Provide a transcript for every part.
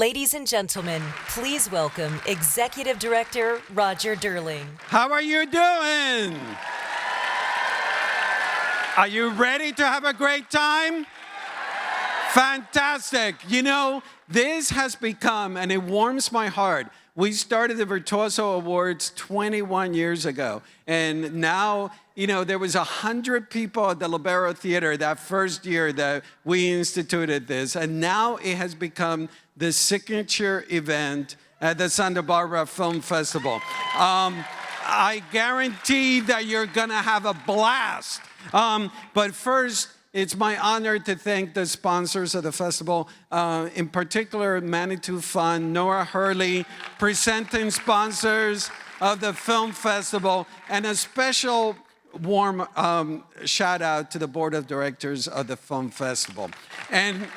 Ladies and gentlemen, please welcome Executive Director Roger Durling. How are you doing? Are you ready to have a great time? Fantastic. You know, this has become, and it warms my heart, we started the Virtuoso Awards 21 years ago. And now, you know, there was 100 people at the Libero Theater that first year that we instituted this. And now it has become the signature event at the Santa Barbara Film Festival. I guarantee that you're gonna have a blast. But first, it's my honor to thank the sponsors of the festival, in particular Manitou Fund, Nora Hurley, presenting sponsors of the film festival, and a special warm shout out to the board of directors of the film festival. And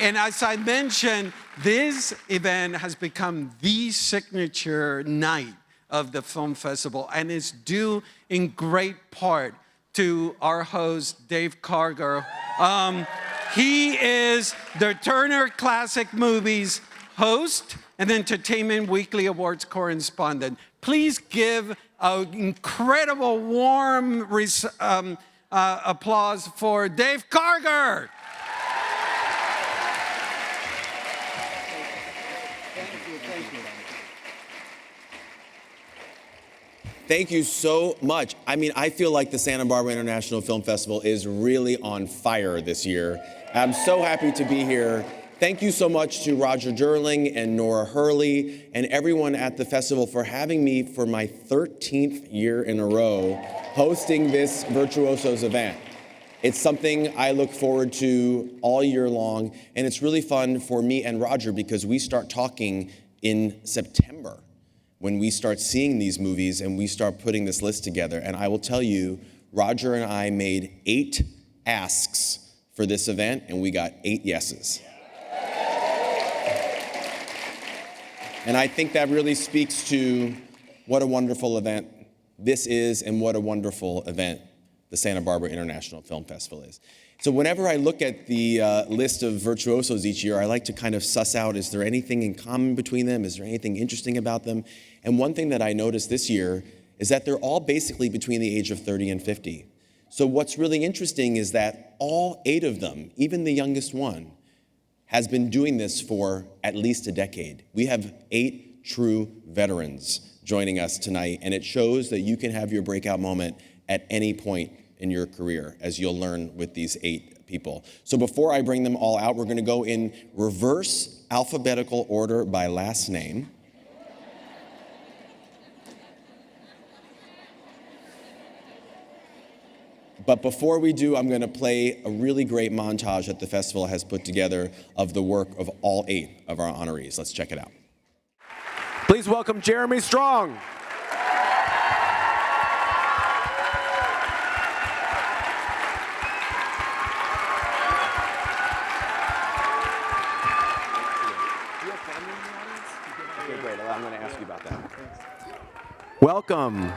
as I mentioned, this event has become the signature night of the film festival, and it's due in great part to our host, Dave Karger. He is the Turner Classic Movies host and Entertainment Weekly Awards correspondent. Please give an incredible warm applause for Dave Karger. Thank you so much. I mean, I feel like the Santa Barbara International Film Festival is really on fire this year. I'm so happy to be here. Thank you so much to Roger Durling and Nora Hurley and everyone at the festival for having me for my 13th year in a row hosting this Virtuosos event. It's something I look forward to all year long, and it's really fun for me and Roger because we start talking in September, when we start seeing these movies and we start putting this list together. And I will tell you, Roger and I made 8 asks for this event, and we got 8 yeses. And I think that really speaks to what a wonderful event this is and what a wonderful event the Santa Barbara International Film Festival is. So whenever I look at the list of virtuosos each year, I like to kind of suss out, is there anything in common between them? Is there anything interesting about them? And one thing that I noticed this year is that they're all basically between the age of 30 and 50. So what's really interesting is that all 8 of them, even the youngest one, has been doing this for at least a decade. We have 8 true veterans joining us tonight, and it shows that you can have your breakout moment at any point in your career, as you'll learn with these 8 people. So before I bring them all out, we're gonna go in reverse alphabetical order by last name. But before we do, I'm gonna play a really great montage that the festival has put together of the work of all 8 of our honorees. Let's check it out. Please welcome Jeremy Strong. Okay, great. I'm going to ask you about that. Welcome.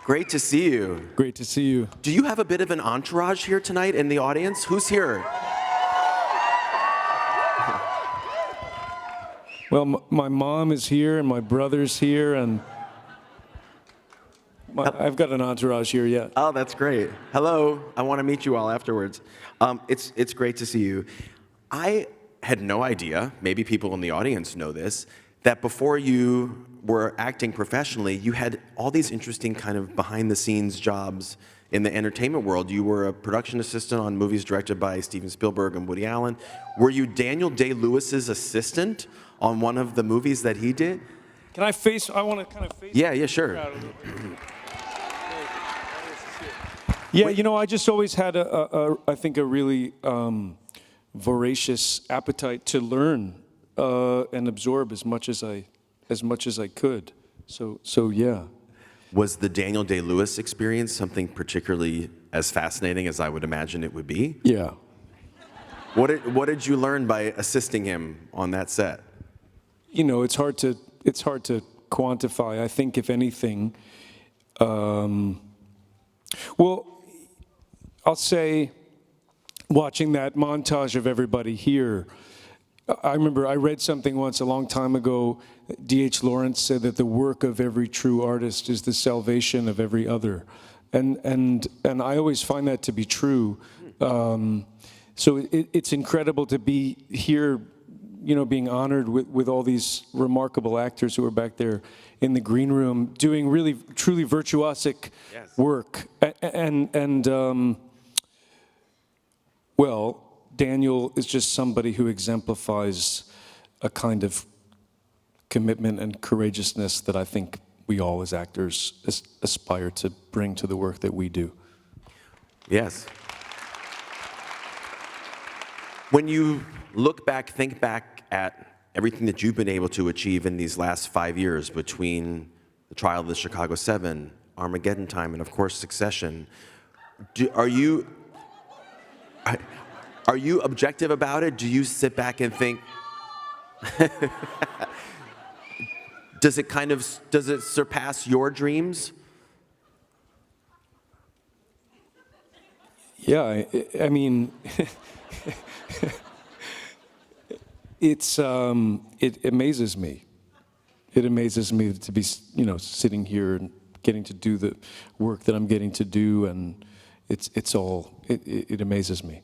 Great to see you. Great to see you. Do you have a bit of an entourage here tonight in the audience? Who's here? Well, my mom is here, and my brother's here, and I've got an entourage here yet. Oh, that's great. Hello. I want to meet you all afterwards. It's great to see you. I had no idea, maybe people in the audience know this, that before you were acting professionally, you had all these interesting kind of behind-the-scenes jobs in the entertainment world. You were a production assistant on movies directed by Steven Spielberg and Woody Allen. Were you Daniel Day-Lewis's assistant on one of the movies that he did? I want to kind of face Yeah, sure. Yeah, you know, I just always had I think a really voracious appetite to learn and absorb as much as I could. So yeah. Was the Daniel Day-Lewis experience something particularly as fascinating as I would imagine it would be? Yeah. What did you learn by assisting him on that set? You know, it's hard to quantify. I think if anything, well, I'll say, watching that montage of everybody here, I remember I read something once a long time ago. D.H. Lawrence said that the work of every true artist is the salvation of every other. And I always find that to be true. So it's incredible to be here, being honored with all these remarkable actors who are back there in the green room doing really, truly virtuosic work. Well, Daniel is just somebody who exemplifies a kind of commitment and courageousness that I think we all as actors aspire to bring to the work that we do. Yes. When you look back, think back at everything that you've been able to achieve in these last 5 years between the trial of the Chicago 7, Armageddon Time, and of course Succession, are you objective about it? Do you sit back and think, does it surpass your dreams? Yeah, I mean, it amazes me. It amazes me to be, sitting here and getting to do the work that I'm getting to do, and it amazes me.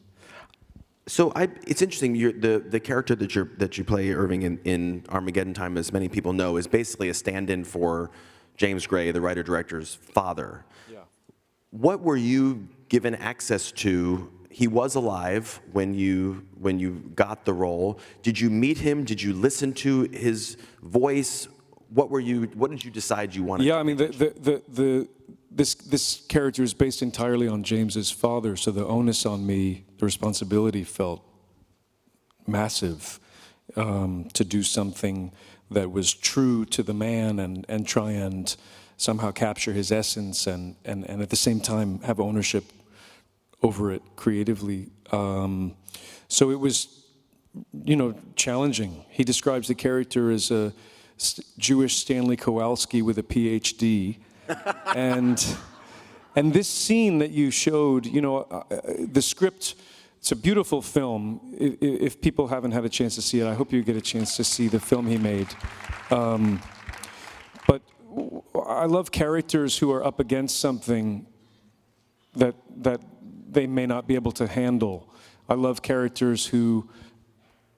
So it's interesting. The character that you play, Irving, in Armageddon Time, as many people know, is basically a stand-in for James Gray, the writer-director's father. Yeah. What were you given access to? He was alive when you got the role. Did you meet him? Did you listen to his voice? What did you decide you wanted? Yeah, I mean, this character is based entirely on James's father, so the onus on me, the responsibility felt massive to do something that was true to the man and try and somehow capture his essence and at the same time have ownership over it creatively. So it was, challenging. He describes the character as a Jewish Stanley Kowalski with a PhD. And this scene that you showed, the script, it's a beautiful film. If people haven't had a chance to see it, I hope you get a chance to see the film he made. But I love characters who are up against something that they may not be able to handle. I love characters who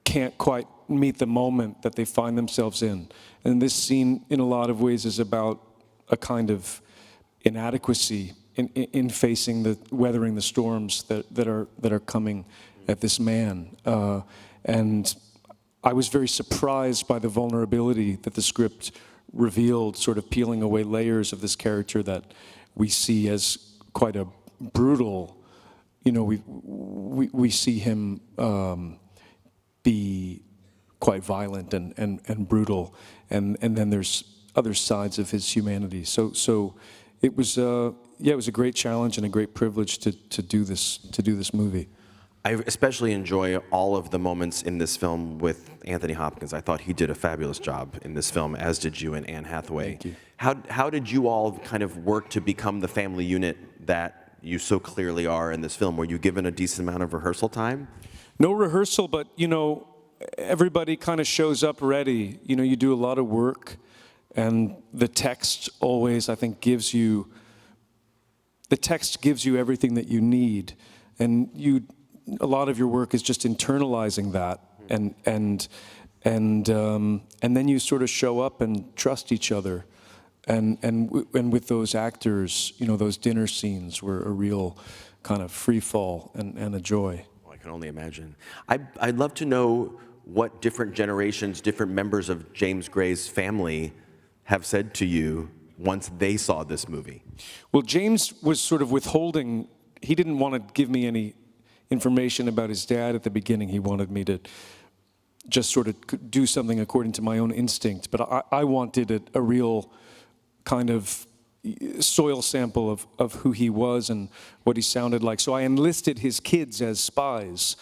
can't quite meet the moment that they find themselves in. And this scene, in a lot of ways, is about a kind of inadequacy in facing weathering the storms that are coming at this man. And I was very surprised by the vulnerability that the script revealed, sort of peeling away layers of this character that we see as quite a brutal. We see him be quite violent and brutal, and then there's other sides of his humanity. So it was it was a great challenge and a great privilege to do this movie. I especially enjoy all of the moments in this film with Anthony Hopkins. I thought he did a fabulous job in this film, as did you and Anne Hathaway. Thank you. How did you all kind of work to become the family unit that you so clearly are in this film? Were you given a decent amount of rehearsal time? No rehearsal, but everybody kind of shows up ready. You do a lot of work, and the text always, I think, gives you everything that you need, and a lot of your work is just internalizing that, and then you sort of show up and trust each other, and with those actors, those dinner scenes were a real kind of free fall and a joy. Well, I can only imagine. I'd love to know what different generations, different members of James Gray's family have said to you once they saw this movie. Well, James was sort of withholding. He didn't want to give me any information about his dad at the beginning. He wanted me to just sort of do something according to my own instinct. But I wanted a real kind of soil sample of who he was and what he sounded like. So I enlisted his kids as spies.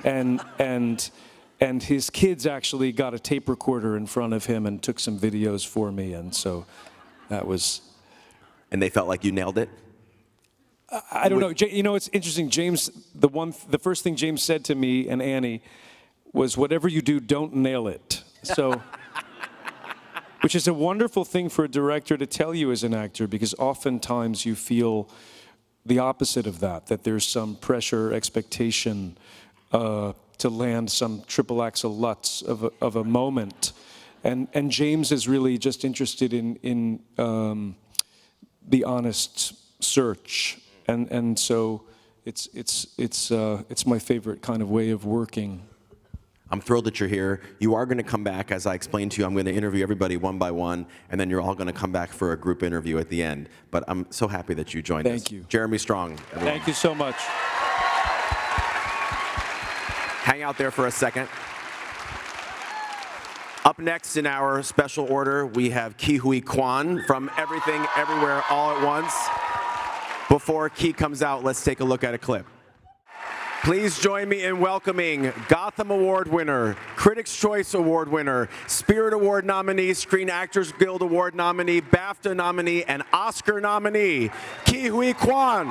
And his kids actually got a tape recorder in front of him and took some videos for me. And so that was... And they felt like you nailed it? I don't know. It's interesting. James, the first thing James said to me and Annie was whatever you do, don't nail it. So, which is a wonderful thing for a director to tell you as an actor, because oftentimes you feel the opposite of that, that there's some pressure, expectation to land some triple axel Lutz of a moment. And James is really just interested in the honest search. And so it's my favorite kind of way of working. I'm thrilled that you're here. You are going to come back, as I explained to you. I'm going to interview everybody one by one, and then you're all going to come back for a group interview at the end. But I'm so happy that you joined us. Thank you. Jeremy Strong, everyone. Thank you so much. Hang out there for a second. Up next in our special order, we have Ke Huy Quan from Everything Everywhere All at Once. Before Ke comes out, let's take a look at a clip. Please join me in welcoming Gotham Award winner, Critics' Choice Award winner, Spirit Award nominee, Screen Actors Guild Award nominee, BAFTA nominee, and Oscar nominee, Ke Huy Quan.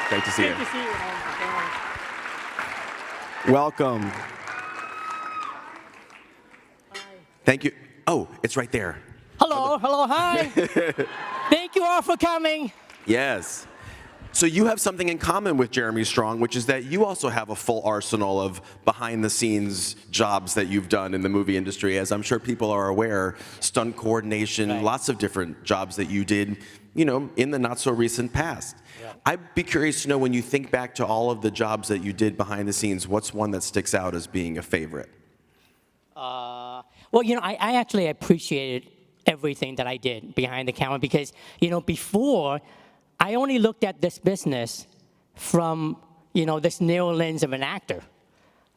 Great to see you. Good to see you. Welcome. Thank you. Oh, it's right there. Hello, hello, hi. Thank you all for coming. Yes. So you have something in common with Jeremy Strong, which is that you also have a full arsenal of behind-the-scenes jobs that you've done in the movie industry. As I'm sure people are aware, stunt coordination, Right. lots of different jobs that you did, you know, in the not-so-recent past. Yeah. I'd be curious to know, when you think back to all of the jobs that you did behind the scenes, what's one that sticks out as being a favorite? Well, you know, I actually appreciated everything that I did behind the camera because, you know, before, I only looked at this business from, you know, this narrow lens of an actor.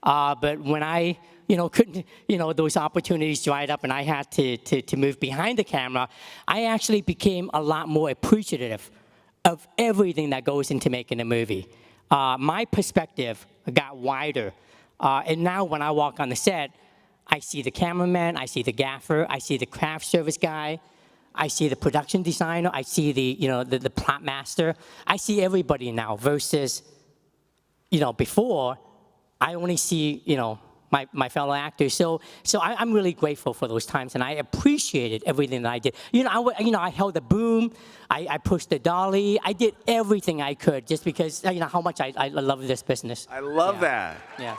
But when I, you know, couldn't, you know, those opportunities dried up and I had to move behind the camera, I actually became a lot more appreciative of everything that goes into making a movie. My perspective got wider. And now when I walk on the set, I see the cameraman, I see the gaffer, I see the craft service guy, I see the production designer, I see the, you know, the plot master. I see everybody now versus, you know, before, I only see, you know, my fellow actors. So I'm really grateful for those times, and I appreciated everything that I did. You know, I held the boom, I pushed the dolly, I did everything I could just because, you know, how much I love this business. I love that. Yeah.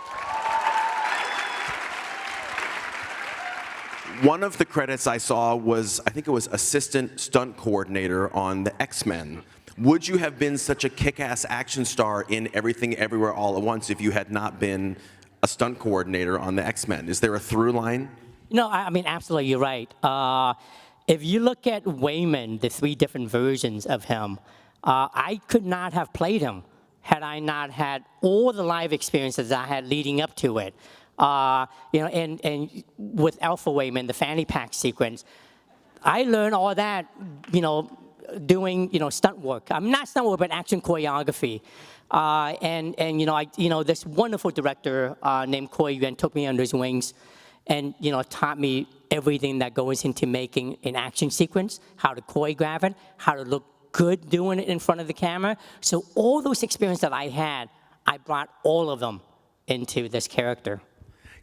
One of the credits I saw was, I think it was assistant stunt coordinator on the X-Men. Would you have been such a kick-ass action star in Everything Everywhere All at Once if you had not been a stunt coordinator on the X-Men? Is there a through line? No, I mean, absolutely, you're right. If you look at Wayman, the 3 different versions of him, I could not have played him had I not had all the live experiences I had leading up to it. You know, and with Alpha Wayman, the fanny pack sequence, I learned all that, you know, doing, you know, stunt work. I'm not stunt work, but action choreography. And you know, this wonderful director named Corey Yuan took me under his wings, and you know, taught me everything that goes into making an action sequence, how to choreograph it, how to look good doing it in front of the camera. So all those experiences that I had, I brought all of them into this character.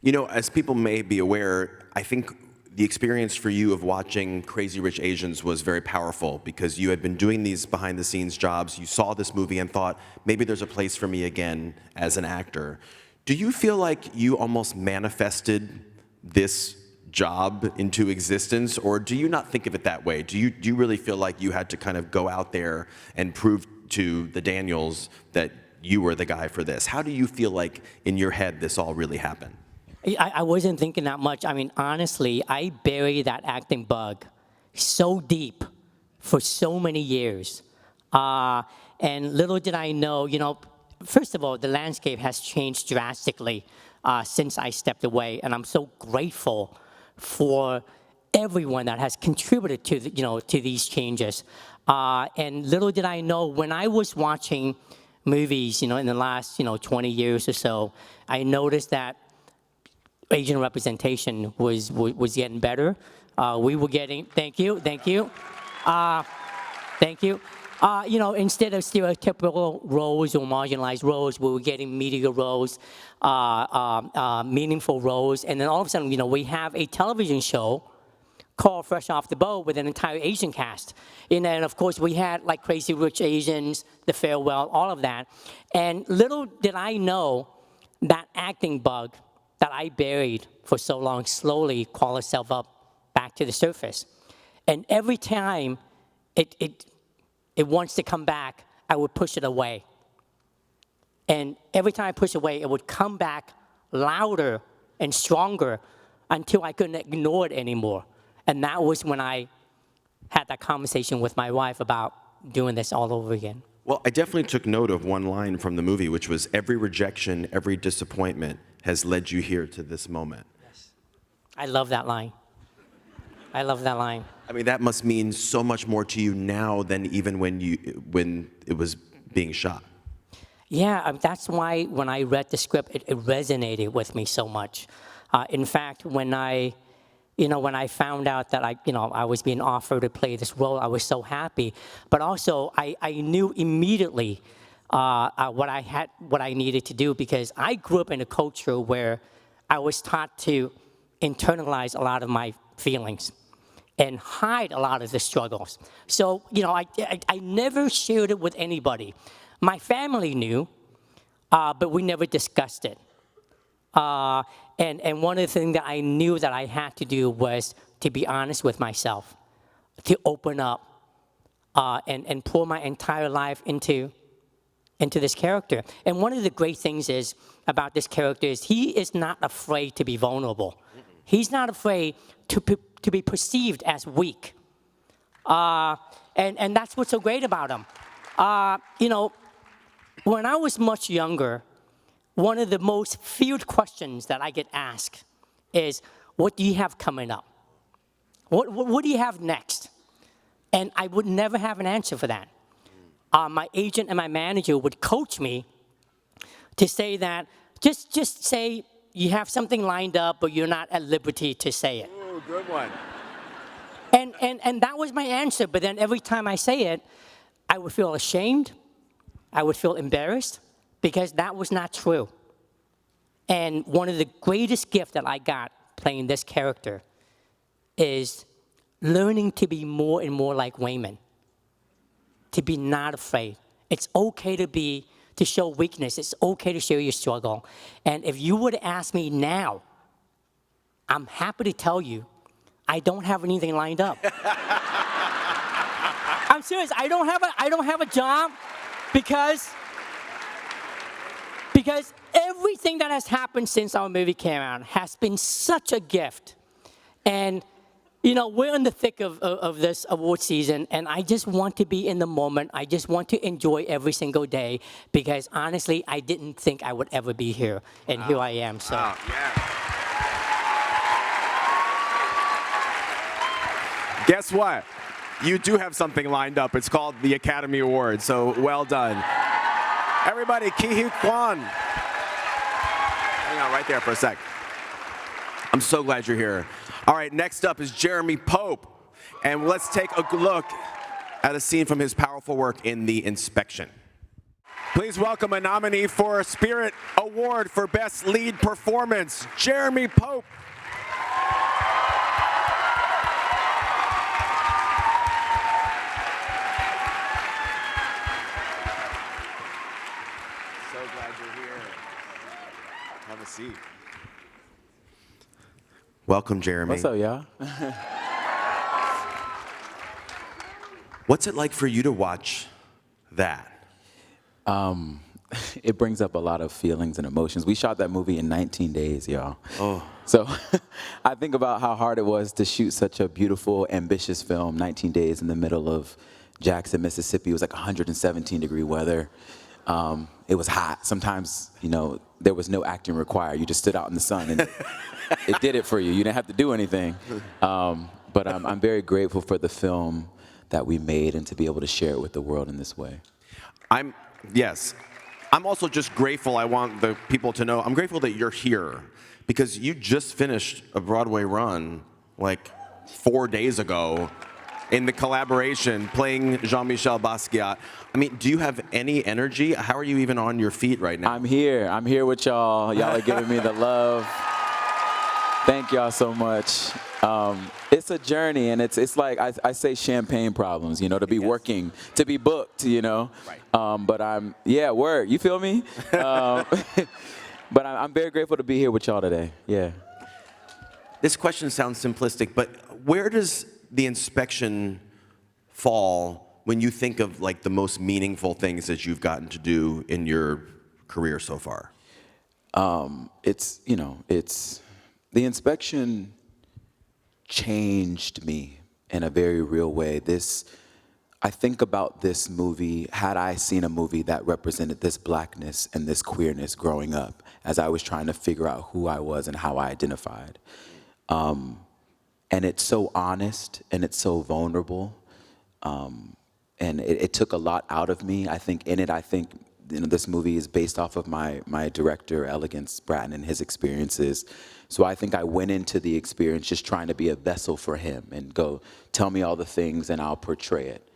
You know, as people may be aware, I think the experience for you of watching Crazy Rich Asians was very powerful because you had been doing these behind-the-scenes jobs. You saw this movie and thought, maybe there's a place for me again as an actor. Do you feel like you almost manifested this job into existence, or do you not think of it that way? Do you really feel like you had to kind of go out there and prove to the Daniels that you were the guy for this? How do you feel like in your head this all really happened? I wasn't thinking that much. I mean, honestly, I buried that acting bug so deep for so many years. And little did I know, you know, first of all, the landscape has changed drastically since I stepped away. And I'm so grateful for everyone that has contributed to, you know, to these changes. And little did I know, when I was watching movies, you know, in the last, you know, 20 years or so, I noticed that Asian representation was getting better. We were getting, thank you. Thank you. Instead of stereotypical roles or marginalized roles, we were getting media roles, meaningful roles, and then all of a sudden, we have a television show called Fresh Off the Boat with an entire Asian cast. And then, of course, we had like Crazy Rich Asians, The Farewell, all of that. And little did I know that acting bug that I buried for so long slowly crawled itself up back to the surface. And every time it wants to come back, I would push it away. And every time I push it away, it would come back louder and stronger until I couldn't ignore it anymore. And that was when I had that conversation with my wife about doing this all over again. Well, I definitely took note of one line from the movie, which was, every rejection, every disappointment has led you here to this moment. Yes. I love that line. I love that line. I mean, that must mean so much more to you now than even when it was being shot. Yeah, that's why when I read the script, it resonated with me so much. In fact, when I found out that I was being offered to play this role, I was so happy. But also, I knew immediately what I needed to do, because I grew up in a culture where I was taught to internalize a lot of my feelings and hide a lot of the struggles. So, I never shared it with anybody. My family knew, but we never discussed it. And one of the things that I knew that I had to do was to be honest with myself, to open up, and pour my entire life into this character. And one of the great things is about this character is he is not afraid to be vulnerable. He's not afraid to be perceived as weak. And that's what's so great about him. When I was much younger, one of the most feared questions that I get asked is, what do you have coming up? What do you have next? And I would never have an answer for that. My agent and my manager would coach me to say that, just say you have something lined up, but you're not at liberty to say it. Ooh, good one. And that was my answer, but then every time I say it, I would feel ashamed, I would feel embarrassed, because that was not true. And one of the greatest gifts that I got playing this character is learning to be more and more like Wayman, to be not afraid. It's okay to show weakness. It's okay to share your struggle. And if you would ask me now, I'm happy to tell you, I don't have anything lined up. I'm serious. I don't have a job because everything that has happened since our movie came out has been such a gift. And we're in the thick of this award season, and I just want to be in the moment. I just want to enjoy every single day, because honestly, I didn't think I would ever be here, and here I am. So. Wow, yeah. Guess what? You do have something lined up. It's called the Academy Award, so well done. Everybody, Ki-Hee Kwan. Hang on right there for a sec. I'm so glad you're here. All right, next up is Jeremy Pope. And let's take a look at a scene from his powerful work in The Inspection. Please welcome a nominee for a Spirit Award for Best Lead Performance, Jeremy Pope. So glad you're here. Have a seat. Welcome, Jeremy. What's up, y'all? What's it like for you to watch that? It brings up a lot of feelings and emotions. We shot that movie in 19 days, y'all. Oh. So I think about how hard it was to shoot such a beautiful, ambitious film, 19 days in the middle of Jackson, Mississippi. It was like 117-degree weather. It was hot. Sometimes, there was no acting required. You just stood out in the sun, and it did it for you. You didn't have to do anything. But I'm very grateful for the film that we made and to be able to share it with the world in this way. Yes. I'm also just grateful. I want the people to know, I'm grateful that you're here, because you just finished a Broadway run like 4 days ago. in the collaboration, playing Jean-Michel Basquiat. I mean, do you have any energy? How are you even on your feet right now? I'm here with y'all. Y'all are giving me the love. Thank y'all so much. It's a journey, and it's like I say champagne problems, you know, to be working, to be booked, you know. Right. But word, you feel me? But I'm very grateful to be here with y'all today, yeah. This question sounds simplistic, but where does the inspection fall when you think of like the most meaningful things that you've gotten to do in your career so far? It's the inspection changed me in a very real way. I think about this movie, had I seen a movie that represented this blackness and this queerness growing up as I was trying to figure out who I was and how I identified. And it's so honest and it's so vulnerable. And it took a lot out of me. I think this movie is based off of my director, Elegance Bratton, and his experiences. So I think I went into the experience just trying to be a vessel for him and go, tell me all the things and I'll portray it.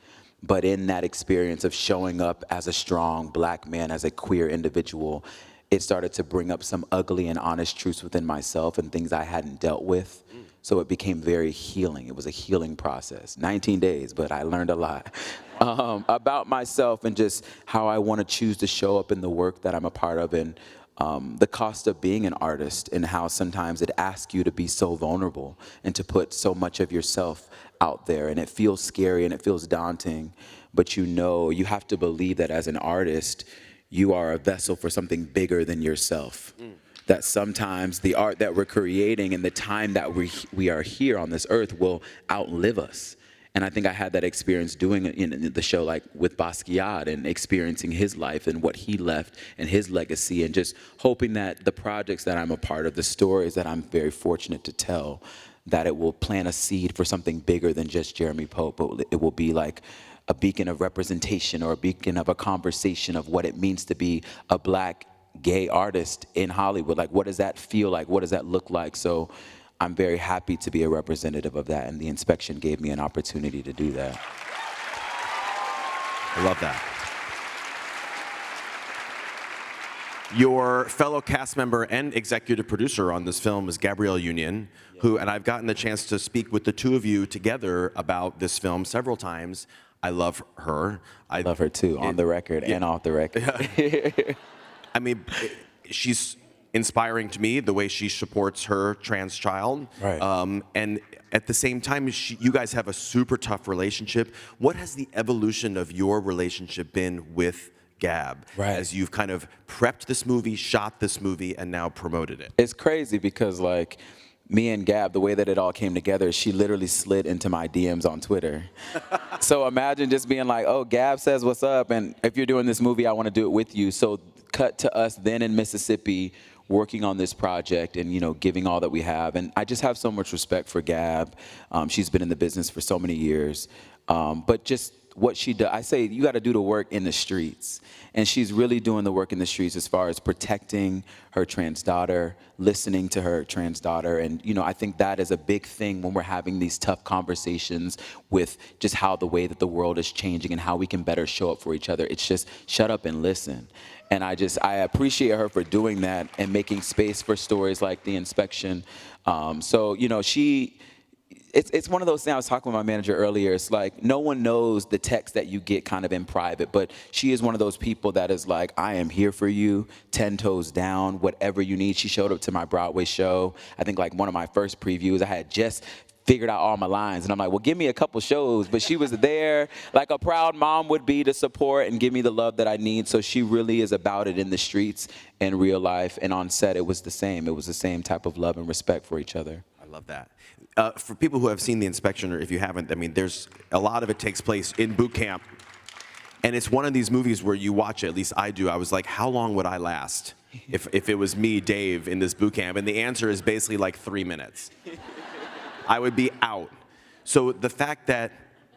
But in that experience of showing up as a strong black man, as a queer individual, it started to bring up some ugly and honest truths within myself and things I hadn't dealt with. So it became very healing. It was a healing process. 19 days, but I learned a lot about myself and just how I want to choose to show up in the work that I'm a part of, and the cost of being an artist, and how sometimes it asks you to be so vulnerable and to put so much of yourself out there. And it feels scary and it feels daunting, but you have to believe that as an artist, you are a vessel for something bigger than yourself. That sometimes the art that we're creating and the time that we are here on this earth will outlive us. And I think I had that experience doing it in the show, like with Basquiat, and experiencing his life and what he left and his legacy, and just hoping that the projects that I'm a part of, the stories that I'm very fortunate to tell, that it will plant a seed for something bigger than just Jeremy Pope, but it will be like a beacon of representation or a beacon of a conversation of what it means to be a black gay artist in Hollywood. Like, what does that feel like? What does that look like? So I'm very happy to be a representative of that, and the inspection gave me an opportunity to do that. I love that. Your fellow cast member and executive producer on this film is Gabrielle Union, and I've gotten the chance to speak with the two of you together about this film several times. I love her. I love her too, on the record and off the record. I mean, she's inspiring to me, the way she supports her trans child. Right. And at the same time, you guys have a super tough relationship. What has the evolution of your relationship been with Gab, as you've kind of prepped this movie, shot this movie, and now promoted it? It's crazy because, like, me and Gab, the way that it all came together, she literally slid into my DMs on Twitter. So imagine just being like, oh, Gab says what's up, and if you're doing this movie, I want to do it with you. So cut to us then in Mississippi, working on this project and, giving all that we have. And I just have so much respect for Gab. She's been in the business for so many years. But just what she does, I say you got to do the work in the streets. And she's really doing the work in the streets as far as protecting her trans daughter, listening to her trans daughter. And, I think that is a big thing when we're having these tough conversations with just how the way that the world is changing and how we can better show up for each other. It's just shut up and listen. And I appreciate her for doing that and making space for stories like The Inspection. It's one of those things. I was talking with my manager earlier. It's like no one knows the text that you get kind of in private, but she is one of those people that is like, I am here for you, 10 toes down, whatever you need. She showed up to my Broadway show. I think like one of my first previews, I had just figured out all my lines. And I'm like, well, give me a couple shows. But she was there like a proud mom would be to support and give me the love that I need. So she really is about it in the streets, in real life. And on set, it was the same. It was the same type of love and respect for each other. I love that. For people who have seen The Inspection, or if you haven't, I mean, there's a lot of it takes place in boot camp. And it's one of these movies where you watch it, at least I do. I was like, how long would I last if it was me, Dave, in this boot camp? And the answer is basically like 3 minutes. I would be out. So the fact that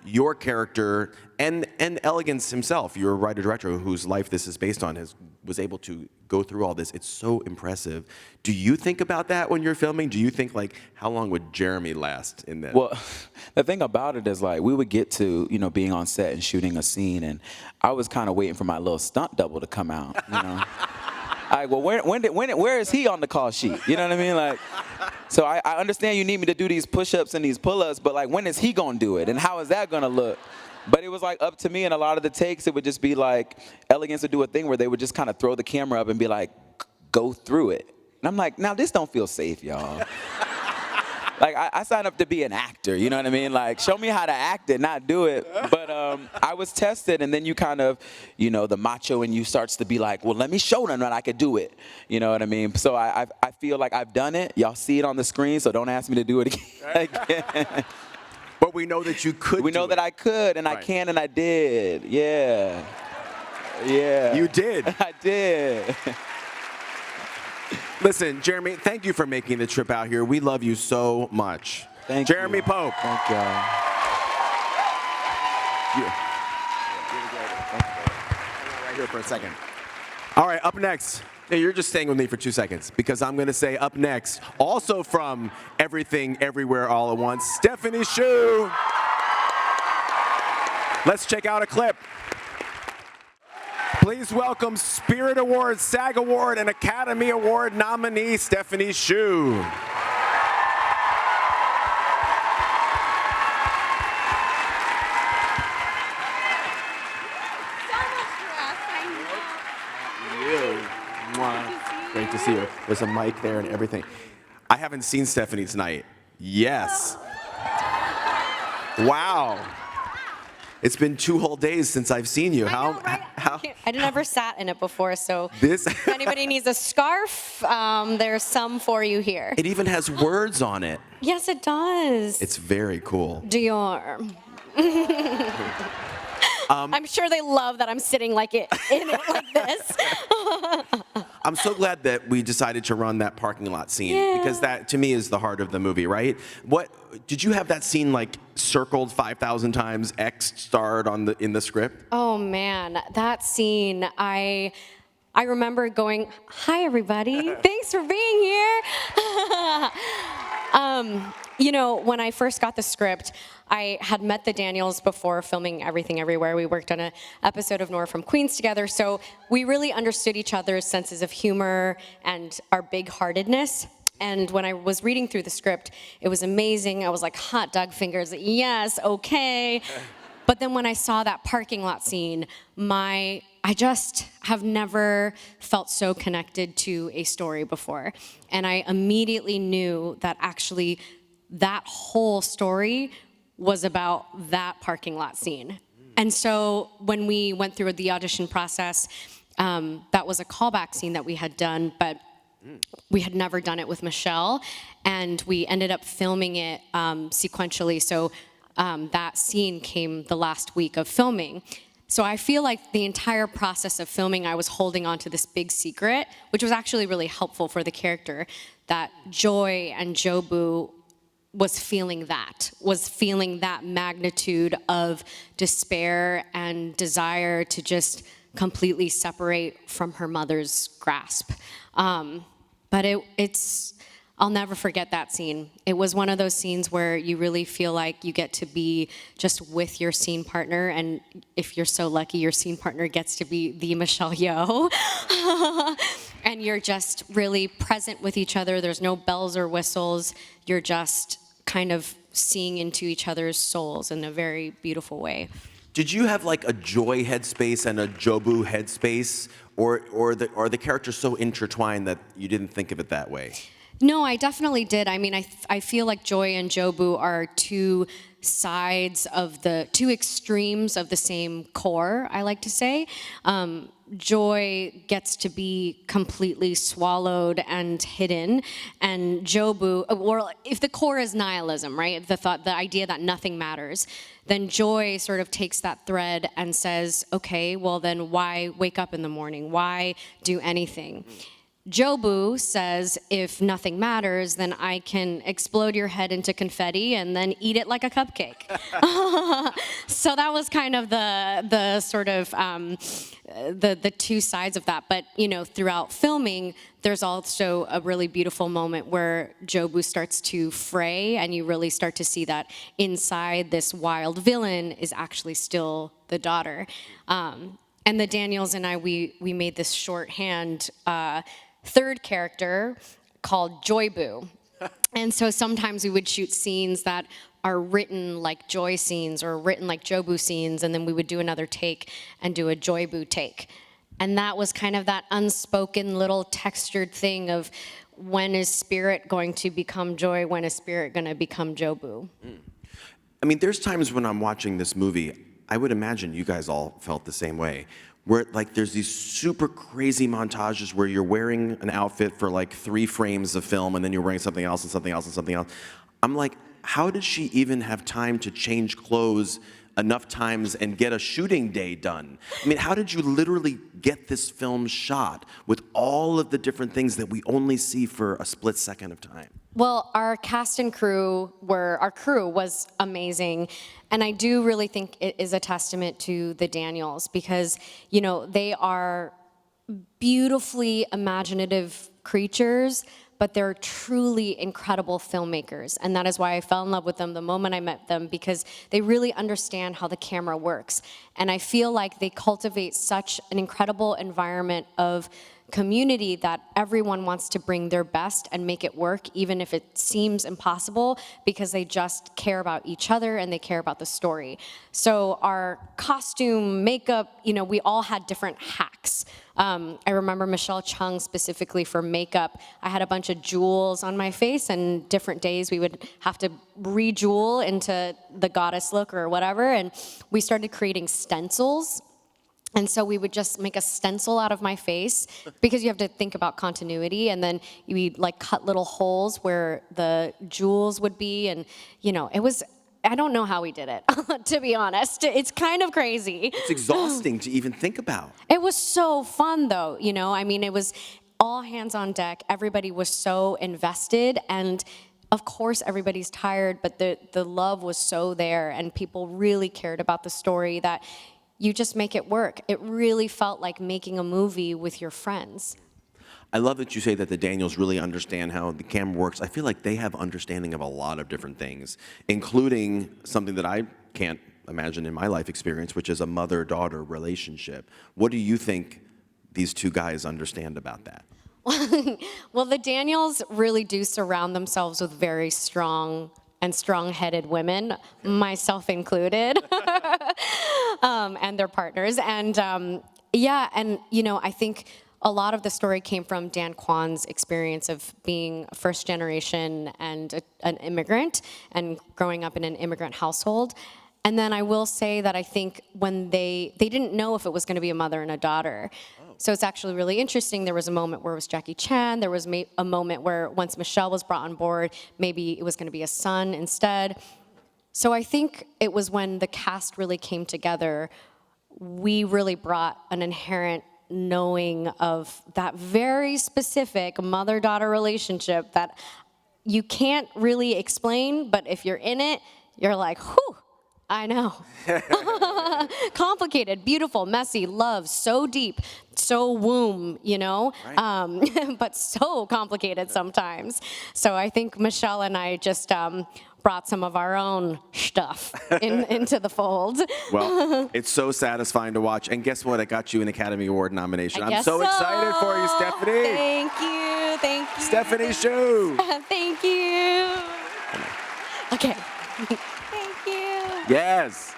your character and Elegance himself, your writer-director whose life this is based on, was able to go through all this. It's so impressive. Do you think about that when you're filming? Do you think, like, how long would Jeremy last in this? Well, the thing about it is, like, we would get to, being on set and shooting a scene, and I was kind of waiting for my little stunt double to come out, All right, well, where is he on the call sheet? You know what I mean? Like, so I understand you need me to do these push-ups and these pull-ups, but, like, when is he gonna do it, and how is that gonna look? But it was, like, up to me, and a lot of the takes, it would just be, like, Elegance would do a thing where they would just kind of throw the camera up and be like, go through it. And I'm like, now this don't feel safe, y'all. Like, I signed up to be an actor, you know what I mean? Like, show me how to act it, not do it. But I was tested, and then you kind of, the macho in you starts to be like, well, let me show them that I could do it. You know what I mean? So I feel like I've done it. Y'all see it on the screen, so don't ask me to do it again. But we know that you could We know that I could, and I can, and I did. Yeah. Yeah. You did. I did. Listen, Jeremy, thank you for making the trip out here. We love you so much. Thank you. Jeremy Pope. Thank y'all. Right here for a second. All right, up next. Now, you're just staying with me for 2 seconds because I'm going to say up next, also from Everything, Everywhere, All at Once, Stephanie Hsu. Let's check out a clip. Please welcome Spirit Award, SAG Award, and Academy Award nominee Stephanie Hsu. Great to see you. There's a mic there and everything. I haven't seen Stephanie tonight. Yes. Wow. It's been 2 whole days since I've seen you. I know, right? I never sat in it before, so if anybody needs a scarf, there's some for you here. It even has words on it. Yes, it does. It's very cool. Dior. I'm sure they love that I'm sitting in it like this. I'm so glad that we decided to run that parking lot scene because that, to me, is the heart of the movie, right? What did you have that scene like circled 5,000 times, X-starred in the script? Oh man, that scene, I remember going, "Hi everybody, thanks for being here." When I first got the script, I had met the Daniels before filming Everything Everywhere. We worked on an episode of Nora from Queens together, so we really understood each other's senses of humor and our big-heartedness. And when I was reading through the script, it was amazing. I was like, hot dog fingers, yes, okay. But then when I saw that parking lot scene, I just have never felt so connected to a story before. And I immediately knew that actually that whole story was about that parking lot scene. And so when we went through the audition process, that was a callback scene that we had done, but we had never done it with Michelle, and we ended up filming it sequentially. So that scene came the last week of filming. So I feel like the entire process of filming, I was holding on to this big secret, which was actually really helpful for the character, that Joy and Jobu was feeling that magnitude of despair and desire to just completely separate from her mother's grasp. But I'll never forget that scene. It was one of those scenes where you really feel like you get to be just with your scene partner, and if you're so lucky, your scene partner gets to be the Michelle Yeoh. And you're just really present with each other. There's no bells or whistles. You're just kind of seeing into each other's souls in a very beautiful way. Did you have like a Joy headspace and a Jobu headspace, or are the characters so intertwined that you didn't think of it that way? No, I definitely did. I mean, I feel like Joy and Jobu are two extremes of the same core, I like to say. Joy gets to be completely swallowed and hidden, and Jobu, or if the core is nihilism, right? The idea that nothing matters, then Joy sort of takes that thread and says, okay, well then why wake up in the morning? Why do anything? Jobu says, if nothing matters, then I can explode your head into confetti and then eat it like a cupcake. So that was kind of the sort of the two sides of that. But throughout filming, there's also a really beautiful moment where Jobu starts to fray, and you really start to see that inside this wild villain is actually still the daughter. And the Daniels and I, we made this shorthand third character called Joy-Boo. And so sometimes we would shoot scenes that are written like Joy scenes or written like Jobu scenes, and then we would do another take and do a Joy-Boo take. And that was kind of that unspoken little textured thing of when is spirit going to become joy, when is spirit going to become Jobu. I mean, there's times when I'm watching this movie, I would imagine you guys all felt the same way, where like there's these super crazy montages where you're wearing an outfit for like 3 frames of film and then you're wearing something else and something else and something else. I'm like, how did she even have time to change clothes enough times and get a shooting day done? I mean, how did you literally get this film shot with all of the different things that we only see for a split second of time? Well, our cast and crew was amazing. And I do really think it is a testament to the Daniels because, they are beautifully imaginative creatures, but they're truly incredible filmmakers. And that is why I fell in love with them the moment I met them, because they really understand how the camera works. And I feel like they cultivate such an incredible environment of community that everyone wants to bring their best and make it work, even if it seems impossible, because they just care about each other and they care about the story. So our costume, makeup, we all had different hacks. I remember Michelle Chung specifically for makeup. I had a bunch of jewels on my face, and different days we would have to re-jewel into the goddess look or whatever, and we started creating stencils. And so we would just make a stencil out of my face, because you have to think about continuity, and then we'd like cut little holes where the jewels would be, and it was, I don't know how we did it, to be honest. It's kind of crazy. It's exhausting to even think about. It was so fun though, it was all hands on deck. Everybody was so invested, and of course everybody's tired, but the love was so there, and people really cared about the story that you just make it work. It really felt like making a movie with your friends. I love that you say that the Daniels really understand how the camera works. I feel like they have understanding of a lot of different things, including something that I can't imagine in my life experience, which is a mother-daughter relationship. What do you think these two guys understand about that? Well, the Daniels really do surround themselves with very strong and strong-headed women, myself included, and their partners. And I think a lot of the story came from Dan Kwan's experience of being a first generation and an immigrant and growing up in an immigrant household. And then I will say that I think when they didn't know if it was going to be a mother and a daughter. So it's actually really interesting. There was a moment where it was Jackie Chan. There was a moment where once Michelle was brought on board, maybe it was going to be a son instead. So I think it was when the cast really came together, we really brought an inherent knowing of that very specific mother-daughter relationship that you can't really explain, but if you're in it, you're like, whew, I know. Complicated, beautiful, messy, love, so deep, so womb, right. But so complicated sometimes. So I think Michelle and I just brought some of our own stuff into the fold. Well, it's so satisfying to watch. And guess what? It got you an Academy Award nomination. I'm so excited for you, Stephanie. Thank you. Stephanie Hsu. Thank you. Okay. Yes.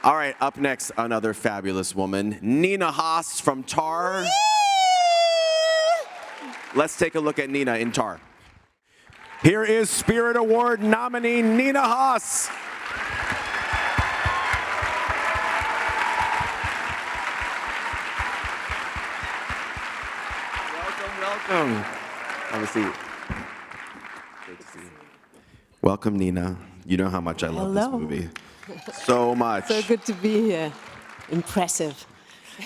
All right, up next, another fabulous woman, Nina Haas from Tar. Yeah. Let's take a look at Nina in Tar. Here is Spirit Award nominee Nina Haas. Welcome. Have a seat. Great to see you. Welcome, Nina. You know how much I love this movie. So much. So good to be here. Impressive.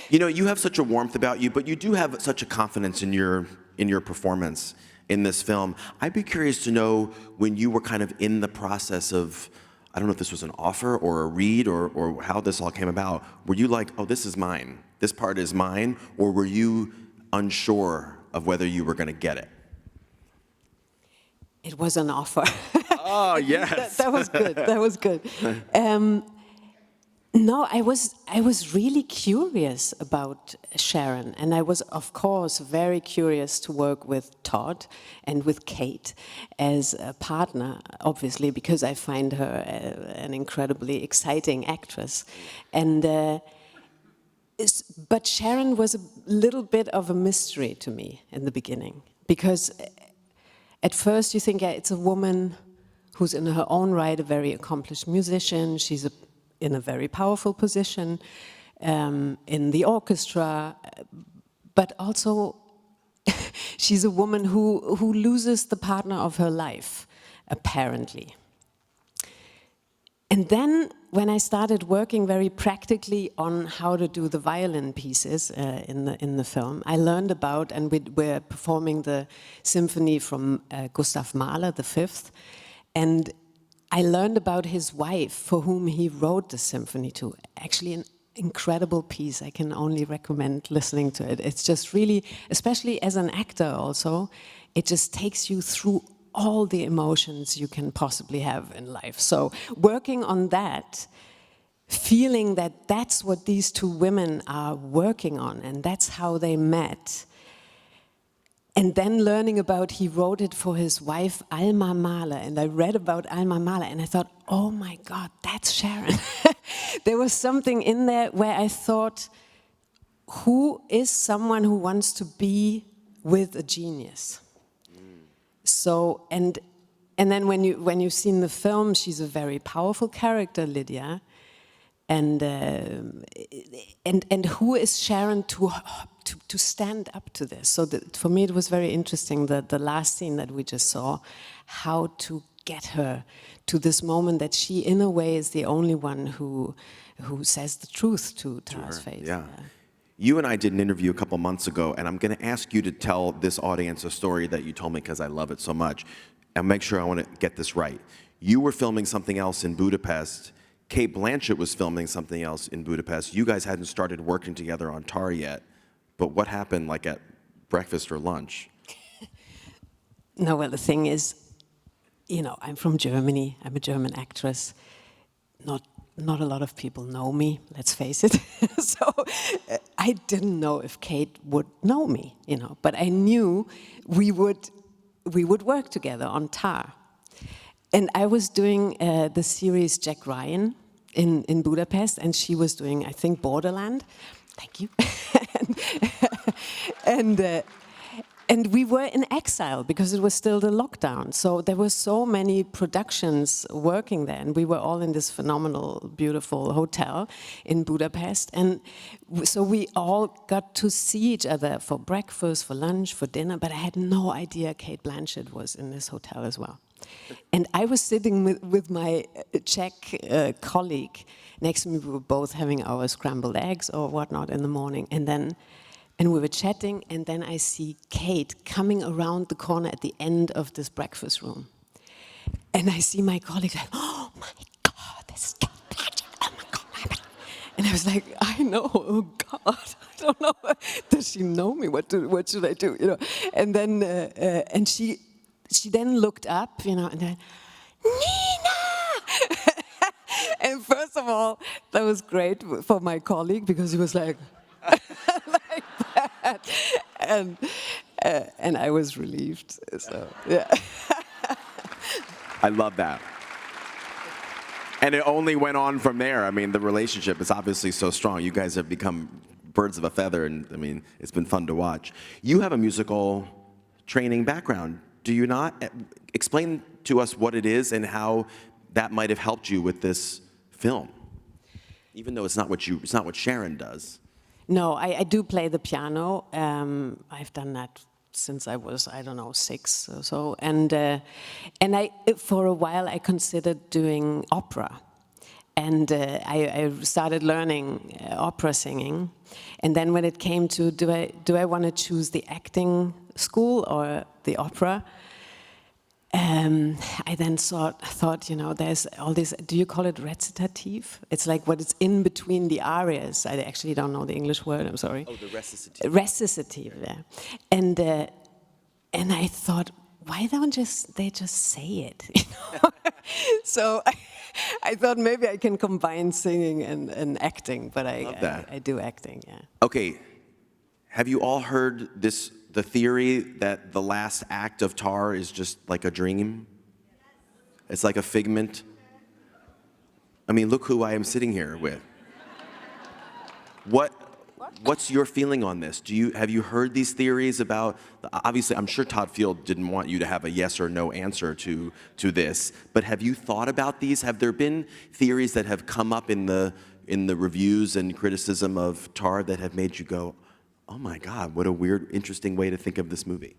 You have such a warmth about you, but you do have such a confidence in your your performance in this film. I'd be curious to know when you were kind of in the process of, I don't know if this was an offer or a read or how this all came about. Were you like, oh, this is mine, this part is mine, or were you unsure of whether you were going to get it? It was an offer. Oh, yes. that was good. That was good. No, I was really curious about Sharon, and I was, of course, very curious to work with Todd and with Kate as a partner, obviously, because I find her an incredibly exciting actress. And but Sharon was a little bit of a mystery to me in the beginning, because at first you think, yeah, it's a woman who's in her own right a very accomplished musician. She's in a very powerful position in the orchestra, but also she's a woman who loses the partner of her life, apparently. And then when I started working very practically on how to do the violin pieces in the film, I learned about, and we're performing the symphony from Gustav Mahler, the Fifth, and I learned about his wife, for whom he wrote the symphony to. Actually, an incredible piece. I can only recommend listening to it. It's just really, especially as an actor also, it just takes you through all the emotions you can possibly have in life. So working on that, feeling that that's what these two women are working on, and that's how they met. And then learning about, he wrote it for his wife, Alma Mahler, and I read about Alma Mahler, and I thought, oh my God, that's Sharon. There was something in there where I thought, who is someone who wants to be with a genius? So, and then when you've seen the film, she's a very powerful character, Lydia, and who is Sharon to stand up to this? So for me, it was very interesting that the last scene that we just saw, how to get her to this moment that she, in a way, is the only one who says the truth to Tara's face. Yeah. You and I did an interview a couple months ago, and I'm going to ask you to tell this audience a story that you told me because I love it so much, and make sure I want to get this right. You were filming something else in Budapest. Cate Blanchett was filming something else in Budapest. You guys hadn't started working together on Tar yet, but what happened, like at breakfast or lunch? No, well, the thing is, you know, I'm from Germany. I'm a German actress. Not a lot of people know me, let's face it. So I didn't know if Kate would know me, you know, but I knew we would work together on Tar. And I was doing the series Jack Ryan in Budapest, and she was doing, I think, Borderland. Thank you. And we were in exile because it was still the lockdown. So there were so many productions working there, and we were all in this phenomenal, beautiful hotel in Budapest. And so we all got to see each other for breakfast, for lunch, for dinner, but I had no idea Cate Blanchett was in this hotel as well. And I was sitting with my Czech colleague next to me. We were both having our scrambled eggs or whatnot in the morning, and we were chatting, and then I see Kate coming around the corner at the end of this breakfast room. And I see my colleague like, oh my God, this is Kate Blanchett, oh my God. And I was like, I know, oh God, I don't know. Does she know me? What should I do? You know? And then, and she then looked up, you know, and then, Nina! And first of all, that was great for my colleague because he was like, like that. And I was relieved. So yeah. I love that. And it only went on from there. I mean, the relationship is obviously so strong. You guys have become birds of a feather, and I mean, it's been fun to watch. You have a musical training background, do you not? Explain to us what it is and how that might have helped you with this film, even though it's not what Sharon does. No, I do play the piano. I've done that since I was, I don't know, 6 or so. And I, for a while, I considered doing opera. And I started learning opera singing. And then when it came to do I want to choose the acting school or the opera, I then thought, you know, there's all this, do you call it recitative? It's like what is in between the arias. I actually don't know the English word, I'm sorry. Oh, the recitative. Recitative, yeah. And I thought, why don't they just say it? You know? So I thought maybe I can combine singing and acting, but I do acting, yeah. Okay, have you all heard the theory that the last act of Tar is just like a dream? It's like a figment. I mean, look who I am sitting here with. What's your feeling on this? Have you heard these theories about, obviously I'm sure Todd Field didn't want you to have a yes or no answer to this, but have you thought about these? Have there been theories that have come up in the reviews and criticism of Tar that have made you go, oh my God, what a weird, interesting way to think of this movie?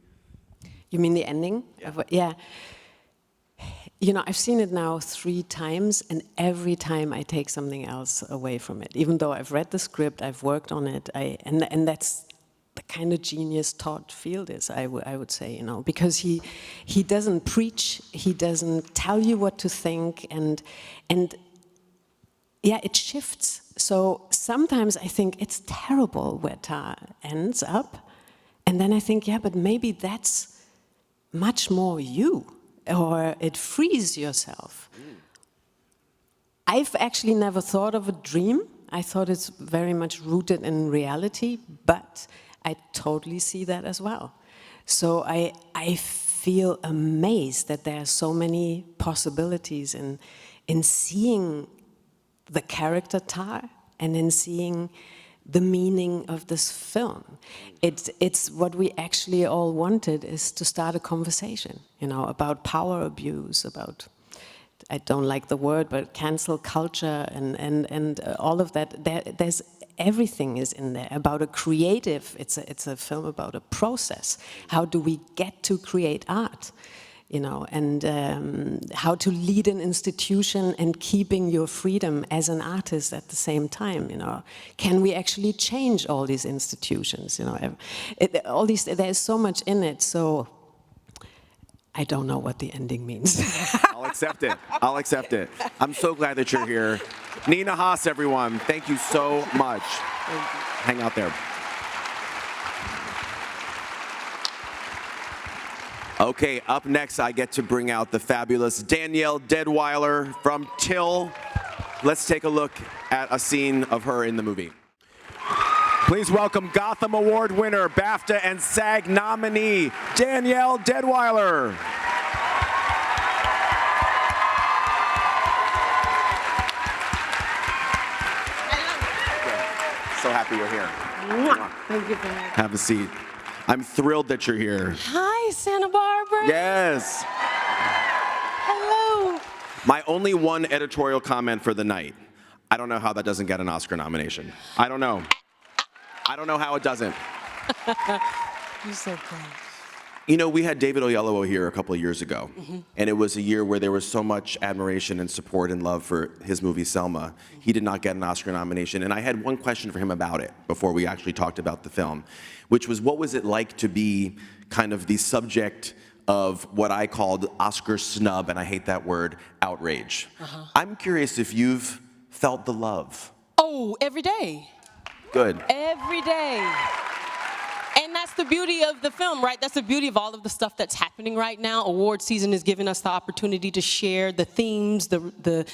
You mean the ending? Yeah. You know, I've seen it now 3 times, and every time I take something else away from it. Even though I've read the script, I've worked on it, and that's the kind of genius Todd Field is, I would say, you know, because he doesn't preach, he doesn't tell you what to think, and yeah, it shifts. So sometimes I think it's terrible where Tar ends up, and then I think, yeah, but maybe that's much more you. Or it frees yourself. I've actually never thought of a dream. I thought it's very much rooted in reality, but I totally see that as well. So I feel amazed that there are so many possibilities in seeing the character Tar and in seeing the meaning of this film. It's what we actually all wanted, is to start a conversation, you know, about power abuse, about, I don't like the word, but cancel culture and all of that. There's everything is in there about a creative. It's a film about a process. How do we get to create art? You know, and how to lead an institution and keeping your freedom as an artist at the same time. You know, can we actually change all these institutions? You know, all these. There's so much in it. So I don't know what the ending means. I'll accept it. I'll accept it. I'm so glad that you're here, Nina Haas. Everyone, thank you so much. Hang out there. Okay, up next, I get to bring out the fabulous Danielle Deadwyler from Till. Let's take a look at a scene of her in the movie. Please welcome Gotham Award winner, BAFTA and SAG nominee, Danielle Deadwyler. So happy you're here. Thank you for having me. Have a seat. I'm thrilled that you're here. Hi, Santa Barbara. Yes. Hello. My only one editorial comment for the night. I don't know how that doesn't get an Oscar nomination. I don't know. I don't know how it doesn't. You're so kind. You know, we had David Oyelowo here a couple of years ago, and it was a year where there was so much admiration and support and love for his movie Selma. He did not get an Oscar nomination, and I had one question for him about it before we actually talked about the film, which was, what was it like to be kind of the subject of what I called Oscar snub, and I hate that word, outrage? I'm curious if you've felt the love. Oh, every day. Good. Every day. And that's the beauty of the film, right? That's the beauty of all of the stuff that's happening right now. Award season is giving us the opportunity to share the themes, the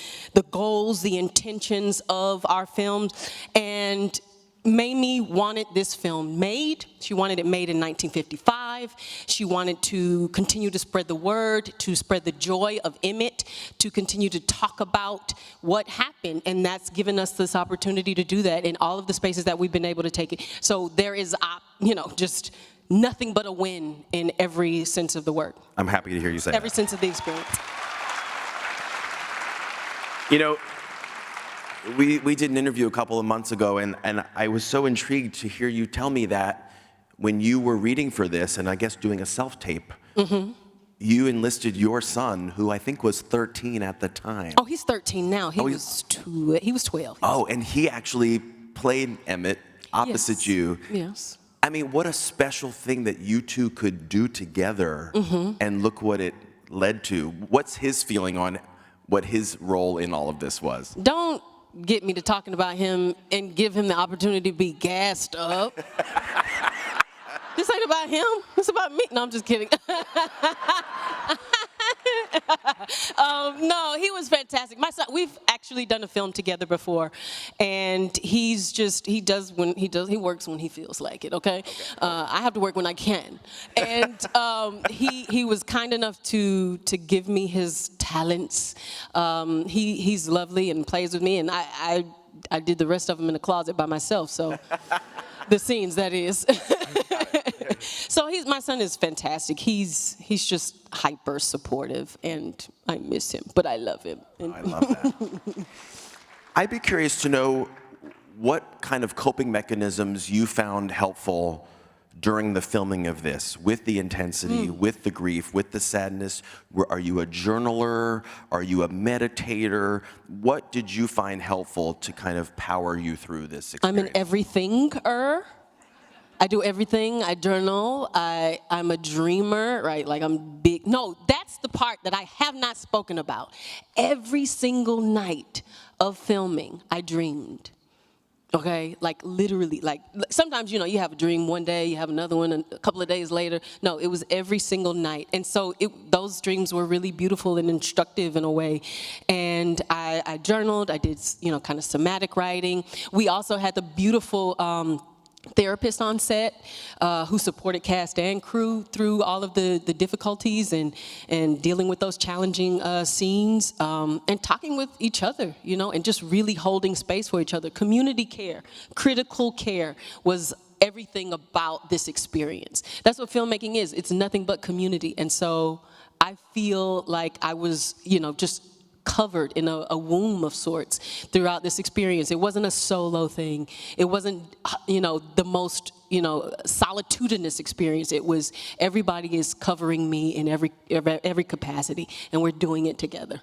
goals, the intentions of our films. And Mamie wanted this film made. She wanted it made in 1955. She wanted to continue to spread the word, to spread the joy of Emmett, to continue to talk about what happened. And that's given us this opportunity to do that in all of the spaces that we've been able to take it. So there is, you know, just nothing but a win in every sense of the word. I'm happy to hear you say that. Every sense of the experience. You know, we did an interview a couple of months ago, and I was so intrigued to hear you tell me that when you were reading for this, and I guess doing a self-tape, you enlisted your son, who I think was 13 at the time. Oh, he's 13 now. He was 12. Oh, and he actually played Emmett opposite you. Yes. I mean, what a special thing that you two could do together, and look what it led to. What's his feeling on what his role in all of this was? Don't get me to talking about him and give him the opportunity to be gassed up. This ain't about him. It's about me. No, I'm just kidding. No, he was fantastic. My son, we've actually done a film together before, and he works when he feels like it. Okay, I have to work when I can, and he was kind enough to give me his talents. He's lovely and plays with me, and I did the rest of them in the closet by myself. So the scenes, that is. So my son is fantastic. He's just hyper supportive, and I miss him, but I love him. I love that. I'd be curious to know what kind of coping mechanisms you found helpful during the filming of this, with the intensity, with the grief, with the sadness. Are you a journaler? Are you a meditator? What did you find helpful to kind of power you through this experience? I'm an everything-er. I do everything. I journal. I'm a dreamer, right? Like I'm big. No, that's the part that I have not spoken about. Every single night of filming, I dreamed. Okay, like literally, like sometimes, you know, you have a dream one day, you have another one a couple of days later. No, it was every single night. And so those dreams were really beautiful and instructive in a way. And I journaled, I did, you know, kind of somatic writing. We also had the beautiful therapist on set who supported cast and crew through all of the difficulties and dealing with those challenging scenes and talking with each other, you know, and just really holding space for each other. Community care, critical care was everything about this experience. That's what filmmaking is. It's nothing but community. And so I feel like I was, you know, just covered in a womb of sorts throughout this experience. It wasn't a solo thing. It wasn't, you know, the most, you know, solitudinous experience. It was everybody is covering me in every capacity, and we're doing it together.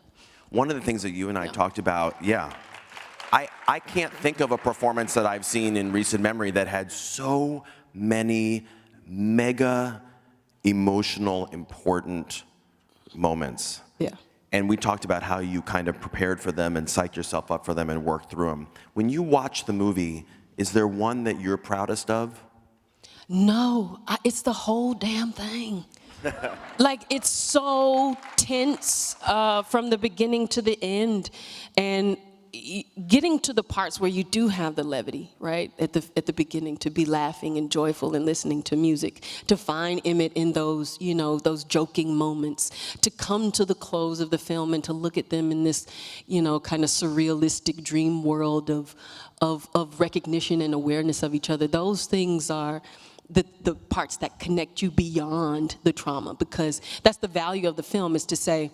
One of the things that you and I talked about, I can't think of a performance that I've seen in recent memory that had so many mega emotional, important moments. Yeah. And we talked about how you kind of prepared for them and psyched yourself up for them and worked through them. When you watch the movie, is there one that you're proudest of? No, it's the whole damn thing. Like, it's so tense from the beginning to the end. And getting to the parts where you do have the levity, right, at the beginning, to be laughing and joyful and listening to music, to find Emmett in those, you know, those joking moments, to come to the close of the film and to look at them in this, you know, kind of surrealistic dream world of recognition and awareness of each other. Those things are the parts that connect you beyond the trauma, because that's the value of the film, is to say,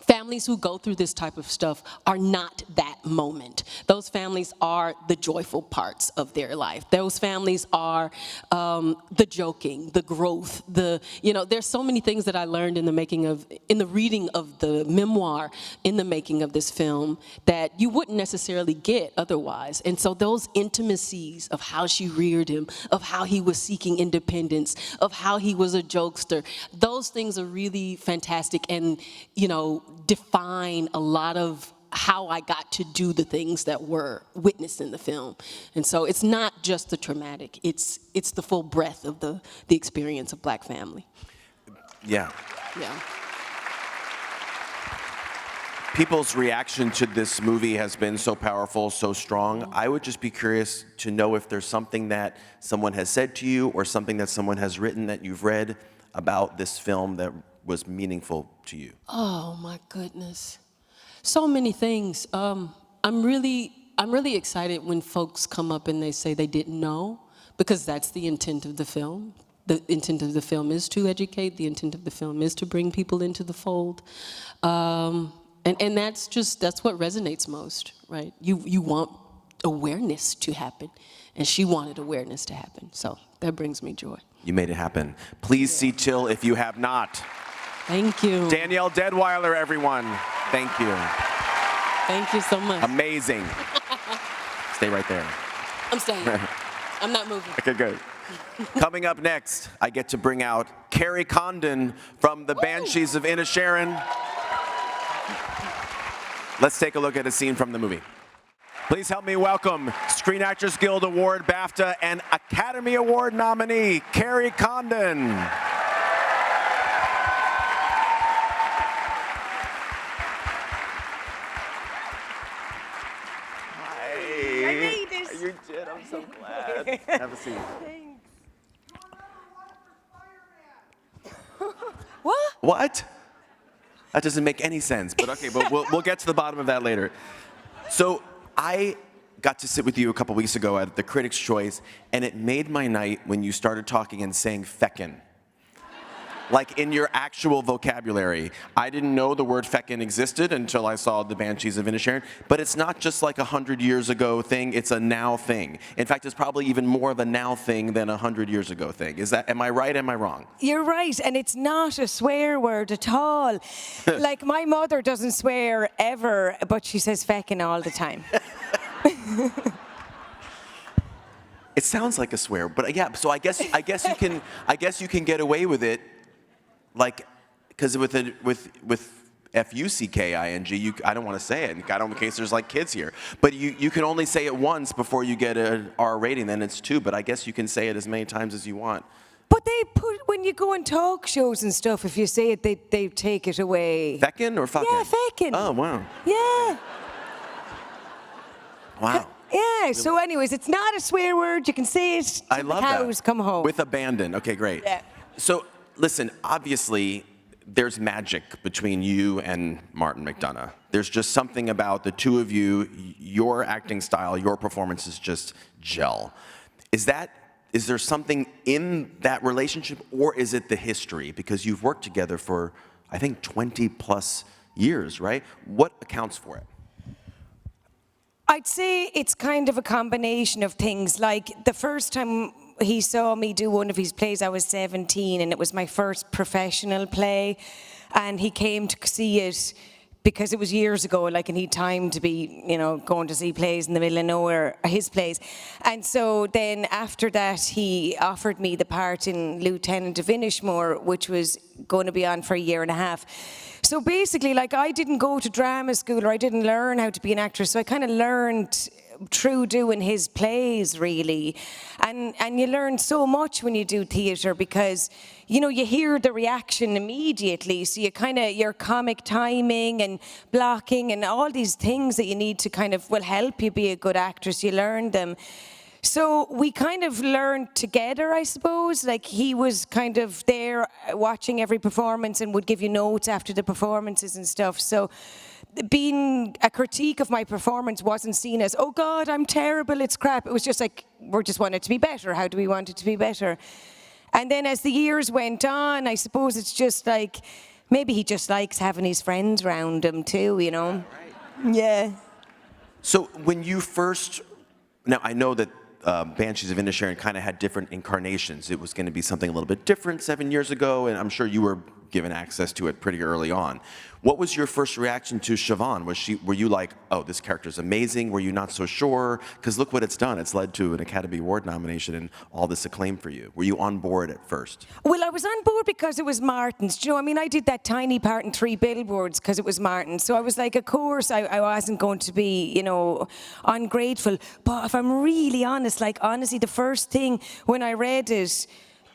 families who go through this type of stuff are not that moment. Those families are the joyful parts of their life. Those families are the joking, the growth, you know, there's so many things that I learned in the reading of the memoir, in the making of this film, that you wouldn't necessarily get otherwise. And so those intimacies of how she reared him, of how he was seeking independence, of how he was a jokester, those things are really fantastic and, you know, define a lot of how I got to do the things that were witnessed in the film. And so it's not just the traumatic, it's the full breadth of the experience of Black family. Yeah. Yeah. People's reaction to this movie has been so powerful, so strong. I would just be curious to know if there's something that someone has said to you or something that someone has written that you've read about this film that was meaningful to you. Oh my goodness, so many things. I'm really excited when folks come up and they say they didn't know, because that's the intent of the film. The intent of the film is to educate. The intent of the film is to bring people into the fold, and that's what resonates most, right? You want awareness to happen, and she wanted awareness to happen. So that brings me joy. You made it happen. Please see Till if you have not. Thank you. Danielle Deadweiler, everyone. Thank you. Thank you so much. Amazing. Stay right there. I'm staying. I'm not moving. Okay, good. Coming up next, I get to bring out Carrie Condon from the Banshees of Inisherin. Let's take a look at a scene from the movie. Please help me welcome Screen Actors Guild Award, BAFTA, and Academy Award nominee, Carrie Condon. Hi. I made it. You did. I'm so glad. Have a seat. What? What? That doesn't make any sense, but okay, but we'll get to the bottom of that later. So I got to sit with you a couple weeks ago at the Critics' Choice, and it made my night when you started talking and saying feckin'. Like in your actual vocabulary. I didn't know the word feckin' existed until I saw the Banshees of Inisherin, but it's not just like a 100 years ago thing, it's a now thing. In fact, it's probably even more of a now thing than a 100 years ago thing. Am I right, am I wrong? You're right, and it's not a swear word at all. Like, my mother doesn't swear ever, but she says feckin' all the time. It sounds like a swear, but yeah, so I guess you can get away with it. Like, because with F-U-C-K-I-N-G, I don't want to say it, in case there's like kids here. But you can only say it once before you get an R rating, then it's 2, but I guess you can say it as many times as you want. But they put, when you go on talk shows and stuff, if you say it, they take it away. Feckin' or fucking? Yeah, feckin'. Oh, wow. Yeah. Wow. Yeah, so anyways, it's not a swear word. You can say it I till love the cows that. come home. With abandon. Okay, great. Yeah. So, listen, obviously, there's magic between you and Martin McDonagh. There's just something about the two of you, your acting style, your performances just gel. Is there something in that relationship, or is it the history? Because you've worked together for, I think, 20 plus years, right? What accounts for it? I'd say it's kind of a combination of things. Like, the first time he saw me do one of his plays, I was 17, and it was my first professional play. And he came to see it because it was years ago, like, and he'd time to be, going to see plays in the middle of nowhere, his plays. And so then after that, he offered me the part in Lieutenant of Inishmore, which was going to be on for a year and a half. So basically, like, I didn't go to drama school, or I didn't learn how to be an actress, so I kind of learned through doing his plays, really. And you learn so much when you do theatre, because, you hear the reaction immediately, so your comic timing and blocking and all these things that you need to will help you be a good actress, you learn them. So we kind of learned together, I suppose. Like, he was kind of there watching every performance and would give you notes after the performances and stuff. So being a critique of my performance wasn't seen as, oh God, I'm terrible, it's crap. It was just like, we just want it to be better. How do we want it to be better? And then as the years went on, I suppose it's just like, maybe he just likes having his friends around him too, Right. Yeah. So when you first, now I know that Banshees of Inisherin kind of had different incarnations. It was going to be something a little bit different 7 years ago, and I'm sure you were given access to it pretty early on. What was your first reaction to Siobhan? Were you like, oh, this character's amazing? Were you not so sure? Because look what it's done. It's led to an Academy Award nomination and all this acclaim for you. Were you on board at first? Well, I was on board because it was Martin's. Do you know, I did that tiny part in 3 Billboards because it was Martin. So I was like, of course, I wasn't going to be, ungrateful. But if I'm really honest, honestly, the first thing when I read it,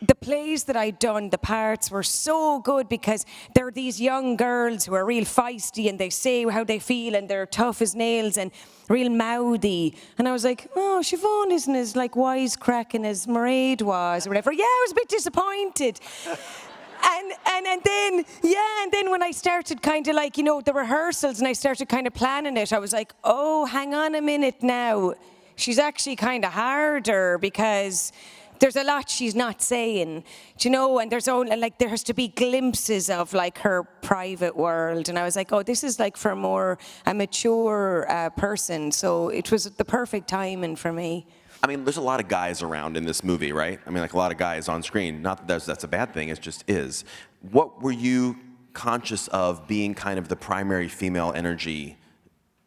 the plays that I'd done, the parts were so good because they're these young girls who are real feisty and they say how they feel and they're tough as nails and real mouthy. And I was like, oh, Siobhan isn't as wisecracking as Mairead was or whatever. Yeah, I was a bit disappointed. And then when I started the rehearsals and I started planning it, I was like, oh, hang on a minute now. She's actually kind of harder because there's a lot she's not saying, and there's only there has to be glimpses of her private world. And I was like, oh, this is for a mature person. So it was the perfect timing for me. There's a lot of guys around in this movie, right? A lot of guys on screen. Not that that's a bad thing, it just is. What were you conscious of being kind of the primary female energy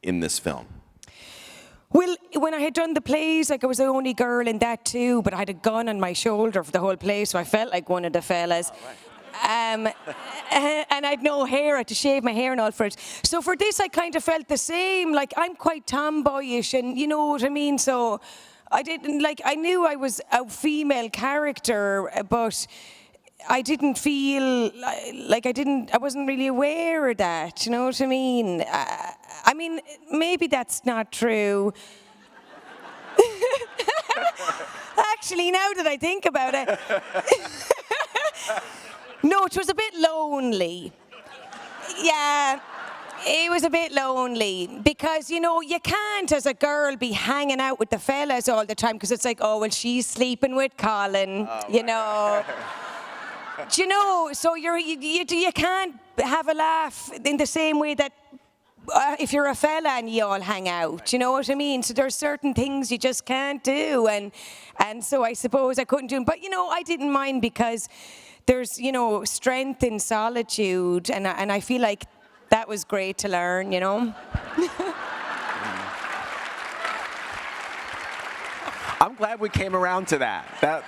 in this film? Well, when I had done the plays, like I was the only girl in that too, but I had a gun on my shoulder for the whole play, so I felt like one of the fellas. Oh, right. And I'd no hair, I had to shave my hair and all for it. So for this, I kind of felt the same. Like, I'm quite tomboyish, and you know what I mean? So I didn't, like, I knew I was a female character, but I didn't feel like I wasn't really aware of that, you know what I mean? I mean, maybe that's not true. Actually, now that I think about it. No, it was a bit lonely. Yeah, it was a bit lonely because, you know, you can't as a girl be hanging out with the fellas all the time because it's like, oh, well, she's sleeping with Colin, you know. Do you know, so you can't have a laugh in the same way that if you're a fella and you all hang out, you know what I mean? So there's certain things you just can't do, and so I suppose I couldn't do them. But, you know, I didn't mind because there's, you know, strength in solitude, and I feel like that was great to learn, you know? I'm glad we came around to that.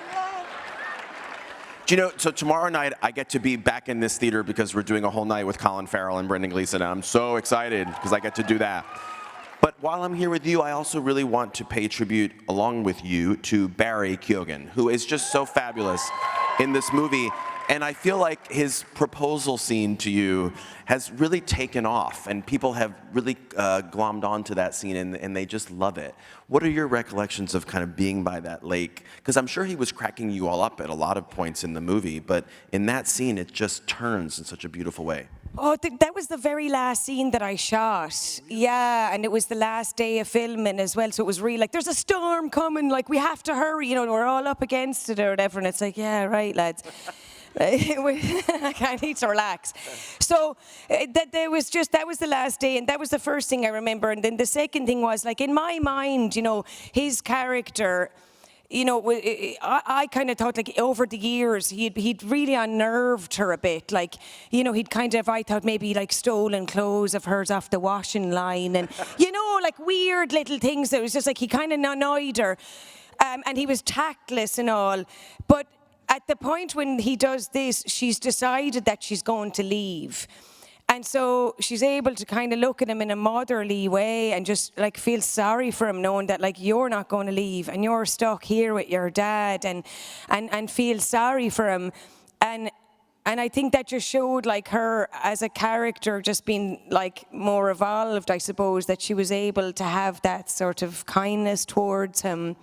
Do you know, so tomorrow night I get to be back in this theater because we're doing a whole night with Colin Farrell and Brendan Gleeson, and I'm so excited because I get to do that. But while I'm here with you, I also really want to pay tribute, along with you, to Barry Keoghan, who is just so fabulous in this movie. And I feel like his proposal scene to you has really taken off, and people have really glommed onto that scene, and they just love it. What are your recollections of kind of being by that lake? Because I'm sure he was cracking you all up at a lot of points in the movie, but in that scene, it just turns in such a beautiful way. Oh, that was the very last scene that I shot. Yeah, and it was the last day of filming as well, so it was really like, there's a storm coming, like, we have to hurry, you know, we're all up against it or whatever, and it's like, yeah, right, lads. I need to relax. So that was the last day, and that was the first thing I remember. And then the second thing was, like, in my mind, you know, his character, you know, I kind of thought, like, over the years, he'd really unnerved her a bit. Like, you know, he'd kind of, I thought maybe, like, stolen clothes of hers off the washing line, and, you know, like, weird little things that was just like, he kind of annoyed her. And he was tactless and all. But at the point when he does this, she's decided that she's going to leave. And so she's able to kind of look at him in a motherly way and just, like, feel sorry for him, knowing that, like, you're not going to leave and you're stuck here with your dad, and feel sorry for him. And I think that just showed, like, her as a character just being, like, more evolved, I suppose, that she was able to have that sort of kindness towards him.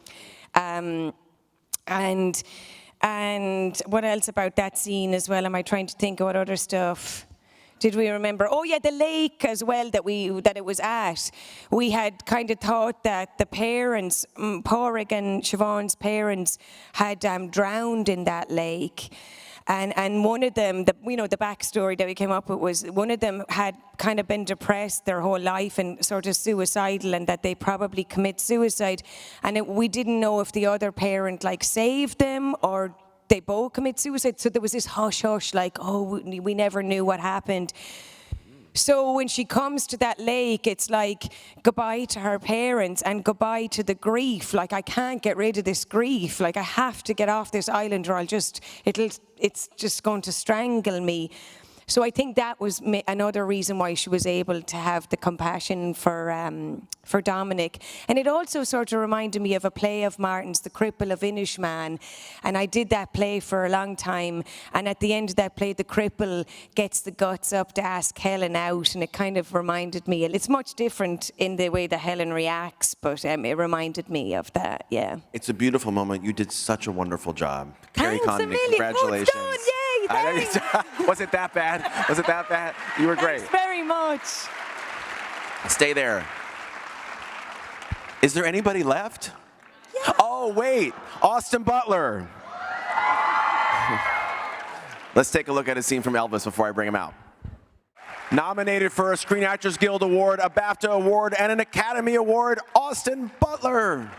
And what else about that scene as well? Am I trying to think of what other stuff did we remember? Oh yeah, the lake as well that it was at. We had kind of thought that the parents, Pádraig and Siobhan's parents, had drowned in that lake. And one of them, the backstory that we came up with was one of them had kind of been depressed their whole life and sort of suicidal, and that they probably commit suicide. And we didn't know if the other parent, like, saved them or they both commit suicide. So there was this hush-hush, like, oh, we never knew what happened. So when she comes to that lake, it's like goodbye to her parents and goodbye to the grief. Like, I can't get rid of this grief. Like, I have to get off this island or it's just going to strangle me. So I think that was another reason why she was able to have the compassion for Dominic. And it also sort of reminded me of a play of Martin's, The Cripple of Inishmaan. And I did that play for a long time. And at the end of that play, the cripple gets the guts up to ask Helen out. And it kind of reminded me, it's much different in the way that Helen reacts, but it reminded me of that, yeah. It's a beautiful moment. You did such a wonderful job. Carrie Thanks Condon, a million. congratulations. Oh, it's done. Yay, thanks. Was it that bad? Was it that bad? You were great. Thanks very much. Stay there. Is there anybody left? Yeah. Oh, wait. Austin Butler. Let's take a look at a scene from Elvis before I bring him out. Nominated for a Screen Actors Guild Award, a BAFTA Award, and an Academy Award, Austin Butler.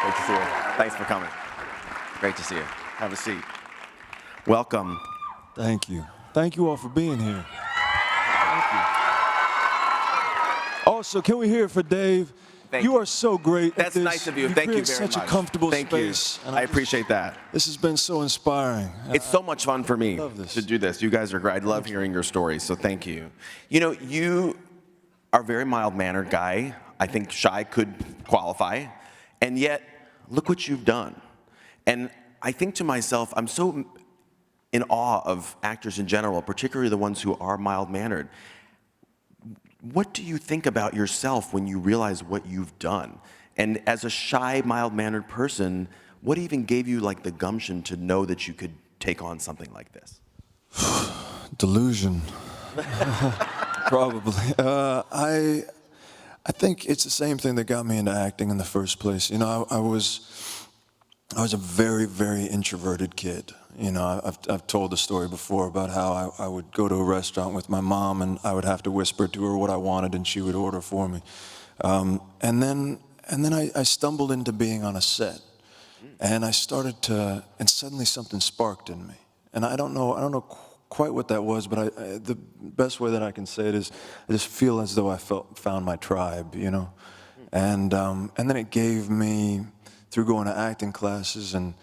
Great to see you. Thanks for coming. Great to see you. Have a seat. Welcome. Thank you. Thank you all for being here. Thank you. Also, can we hear it for Dave? You are so great at That's this. nice of you. Thank you very much. Such a comfortable Thank space. you. I appreciate that. This has been so inspiring. It's so much fun for me to do this. You guys are great. I love hearing your stories, so thank you. You know, you are a very mild-mannered guy. I think shy could qualify. And yet, look what you've done. And I think to myself, I'm so in awe of actors in general, particularly the ones who are mild-mannered. What do you think about yourself when you realize what you've done? And as a shy, mild-mannered person, what even gave you like the gumption to know that you could take on something like this? Delusion. Probably. I think it's the same thing that got me into acting in the first place. You know, I was a very, very introverted kid. You know, I've told the story before about how I would go to a restaurant with my mom and I would have to whisper to her what I wanted and she would order for me. And then I stumbled into being on a set, and I started to, and suddenly something sparked in me. And I don't know quite what that was, but the best way that I can say it is I just feel as though I found my tribe, you know. And then it gave me, through going to acting classes and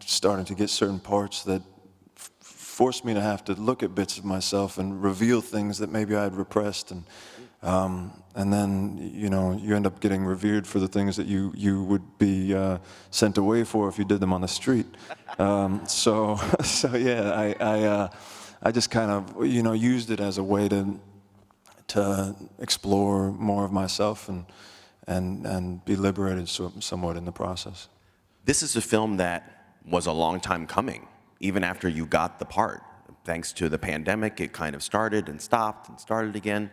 starting to get certain parts that forced me to have to look at bits of myself and reveal things that maybe I had repressed. And then, you know, you end up getting revered for the things that you would be sent away for if you did them on the street. So yeah, I just kind of, you know, used it as a way to explore more of myself and be liberated somewhat in the process. This is a film that was a long time coming, even after you got the part. Thanks to the pandemic, it kind of started and stopped and started again.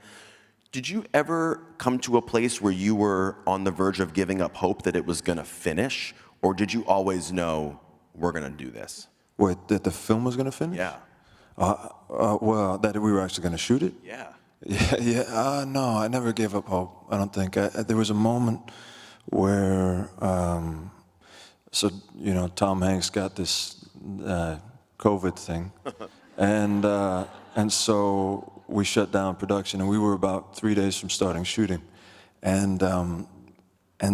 Did you ever come to a place where you were on the verge of giving up hope that it was going to finish? Or did you always know, we're going to do this? Wait, that the film was going to finish? Yeah. Well, that we were actually going to shoot it? Yeah. No, I never gave up hope, I don't think. There was a moment where, so, you know, Tom Hanks got this COVID thing, and so we shut down production, and we were about 3 days from starting shooting. And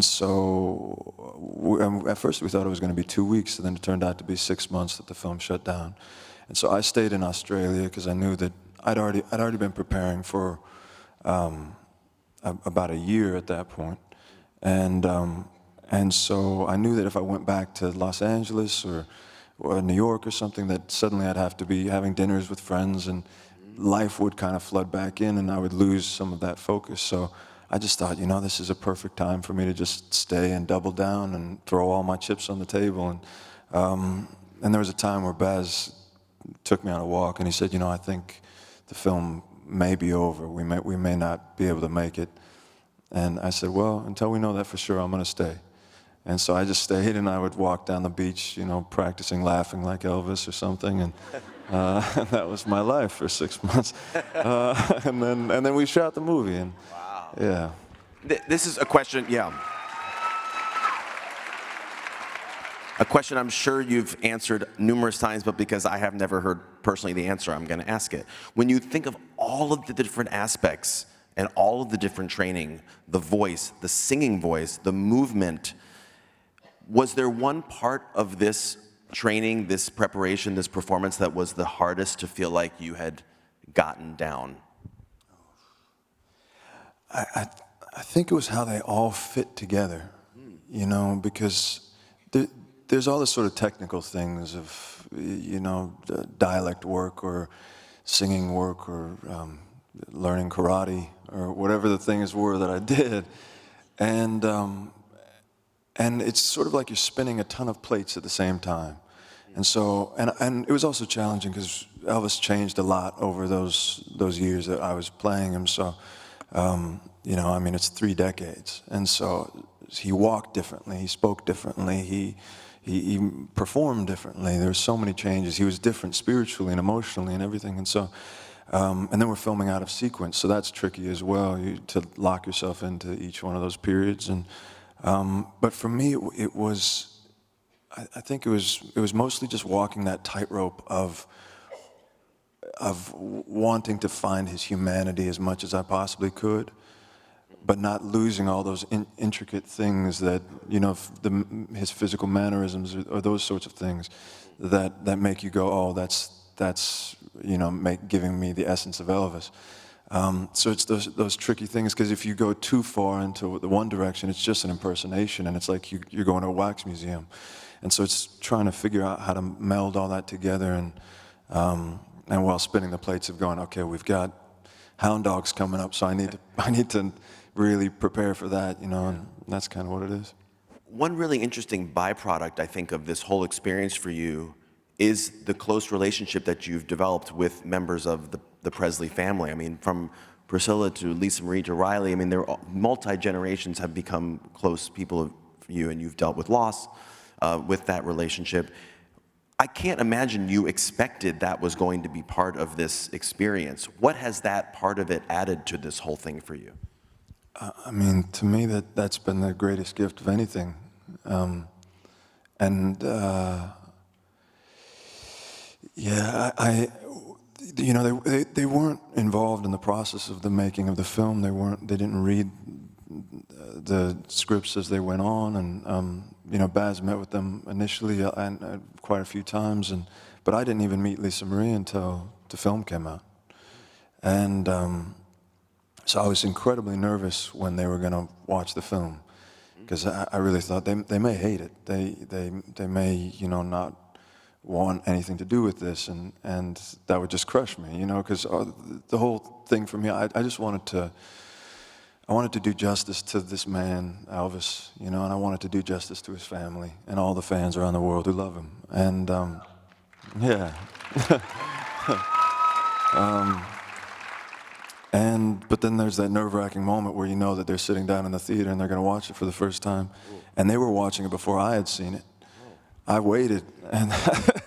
so at first we thought it was going to be 2 weeks, and then it turned out to be 6 months that the film shut down. And so I stayed in Australia because I knew that I'd already been preparing for about a year at that point. And so I knew that if I went back to Los Angeles or New York or something, that suddenly I'd have to be having dinners with friends, and life would kind of flood back in, and I would lose some of that focus. So I just thought, you know, this is a perfect time for me to just stay and double down and throw all my chips on the table. And there was a time where Baz took me on a walk, and he said, you know, I think the film may be over. We may not be able to make it. And I said, well, until we know that for sure, I'm going to stay. And so I just stayed, and I would walk down the beach, you know, practicing laughing like Elvis or something, and that was my life for 6 months. And then we shot the movie, and wow. Yeah. This is a question, yeah. A question I'm sure you've answered numerous times, but because I have never heard personally the answer, I'm going to ask it. When you think of all of the different aspects and all of the different training, the voice, the singing voice, the movement, was there one part of this training, this preparation, this performance that was the hardest to feel like you had gotten down? I think it was how they all fit together, you know, because there's all this sort of technical things of, you know, dialect work or singing work or learning karate or whatever the things were that I did. And it's sort of like you're spinning a ton of plates at the same time. And so, and it was also challenging because Elvis changed a lot over those years that I was playing him. So, you know, I mean, it's 3 decades. And so he walked differently, he spoke differently, he performed differently. There were so many changes. He was different spiritually and emotionally and everything. And so, and then we're filming out of sequence, so that's tricky as well, to lock yourself into each one of those periods. And But for me, it was, I think it was mostly just walking that tightrope of wanting to find his humanity as much as I possibly could, but not losing all those intricate things that, you know, his physical mannerisms or those sorts of things that make you go, oh, that's you know, giving me the essence of Elvis. So it's those tricky things, because if you go too far into the one direction, it's just an impersonation, and it's like you're going to a wax museum. And so it's trying to figure out how to meld all that together, and while spinning the plates of going, okay, we've got Hound Dogs coming up, so I need to really prepare for that, you know, and that's kind of what it is. One really interesting byproduct, I think, of this whole experience for you is the close relationship that you've developed with members of the Presley family. I mean, from Priscilla to Lisa Marie to Riley, I mean, they're multi-generations have become close people for you, and you've dealt with loss with that relationship. I can't imagine you expected that was going to be part of this experience. What has that part of it added to this whole thing for you? I mean, to me, that's been the greatest gift of anything. Yeah, you know, they weren't involved in the process of the making of the film. They didn't read the scripts as they went on, and you know, Baz met with them initially and quite a few times, but I didn't even meet Lisa Marie until the film came out, and so I was incredibly nervous when they were going to watch the film, because I really thought they may hate it. They may, you know, not want anything to do with this, and that would just crush me, you know, because the whole thing for me, I just wanted to do justice to this man, Elvis, you know, and I wanted to do justice to his family and all the fans around the world who love him, and yeah. But then there's that nerve-wracking moment where you know that they're sitting down in the theater and they're going to watch it for the first time, and they were watching it before I had seen it. I waited, and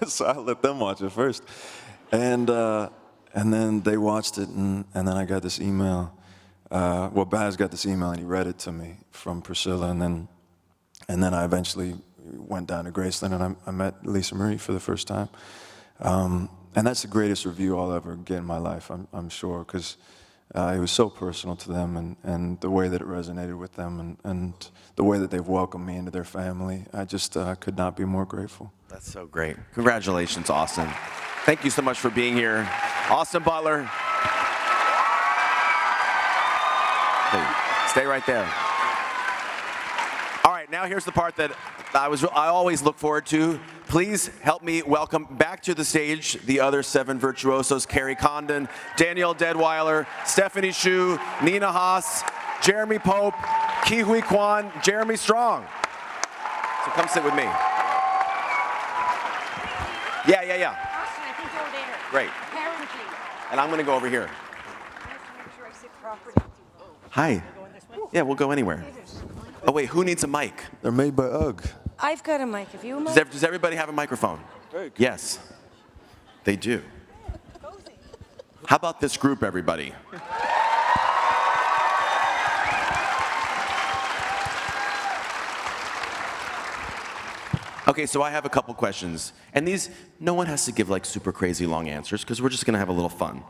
so I let them watch it first, and then they watched it, and then I got this email. Well, Baz got this email, and he read it to me from Priscilla, and then I eventually went down to Graceland, and I met Lisa Marie for the first time, and that's the greatest review I'll ever get in my life, I'm sure, because it was so personal to them, and the way that it resonated with them, and the way that they've welcomed me into their family. I just could not be more grateful. That's so great. Congratulations, Austin. Thank you so much for being here. Austin Butler. Hey, stay right there. All right, now here's the part that I always look forward to. Please help me welcome back to the stage the other 7 virtuosos: Carrie Condon, Danielle Deadweiler, Stephanie Hsu, Nina Haas, Jeremy Pope, Ki Hui Kwan, Jeremy Strong. So come sit with me. Yeah. Austin, I think you're there. Great. Apparently. And I'm going to go over here. I have to make sure I sit properly. Hi. Yeah, we'll go anywhere. Oh, wait, who needs a mic? They're made by UGG. I've got a mic. Have you a mic? Does everybody have a microphone? Yes, they do. How about this group, everybody? Okay, so I have a couple questions. And these, no one has to give like super crazy long answers, because we're just going to have a little fun.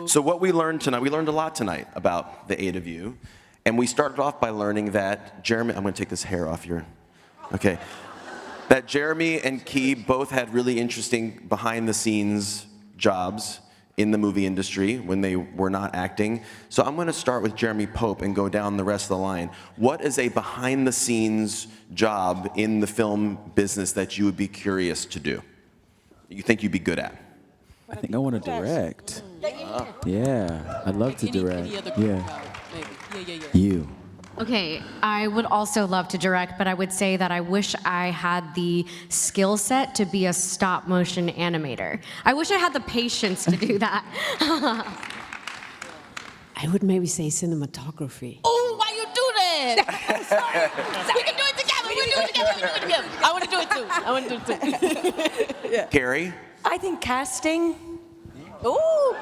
So what we learned tonight, we learned a lot tonight about the 8 of you. And we started off by learning that Jeremy, I'm going to take this hair off your, okay. That Jeremy and Ki both had really interesting behind-the-scenes jobs in the movie industry when they were not acting. So I'm going to start with Jeremy Pope and go down the rest of the line. What is a behind-the-scenes job in the film business that you would be curious to do? You think you'd be good at? I think I want to direct. Yeah, I'd love to direct. Yeah. You. Okay, I would also love to direct, but I would say that I wish I had the skill set to be a stop motion animator. I wish I had the patience to do that. I would maybe say cinematography. Oh, why you do that? We can do it together. We can do it together. I want to do it too. Yeah. Carrie? I think casting. Ooh,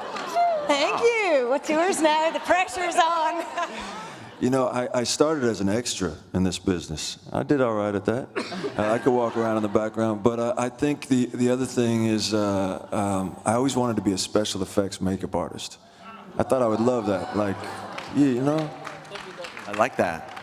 thank you. What's yours now? The pressure's on. You know, I started as an extra in this business. I did all right at that. I could walk around in the background, but I think the other thing is I always wanted to be a special effects makeup artist. I thought I would love that, like, you know? I like that.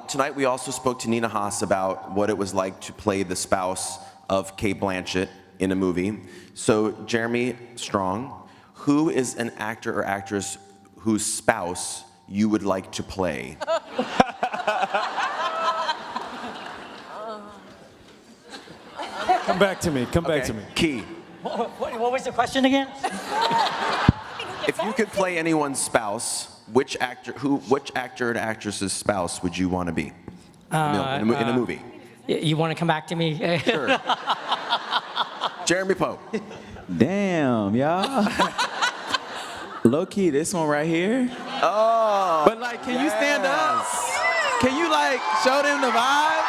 Tonight we also spoke to Nina Haas about what it was like to play the spouse of Cate Blanchett in a movie. So Jeremy Strong, who is an actor or actress whose spouse you would like to play? Come back to me. Come back to me. Key, What was the question again? if you could play anyone's spouse, which actor and actress's spouse would you want to be? In a movie. You want to come back to me? Sure. Jeremy Pope. Damn, y'all. Low key, this one right here. Oh. But like, can you stand up? Can you like show them the vibe?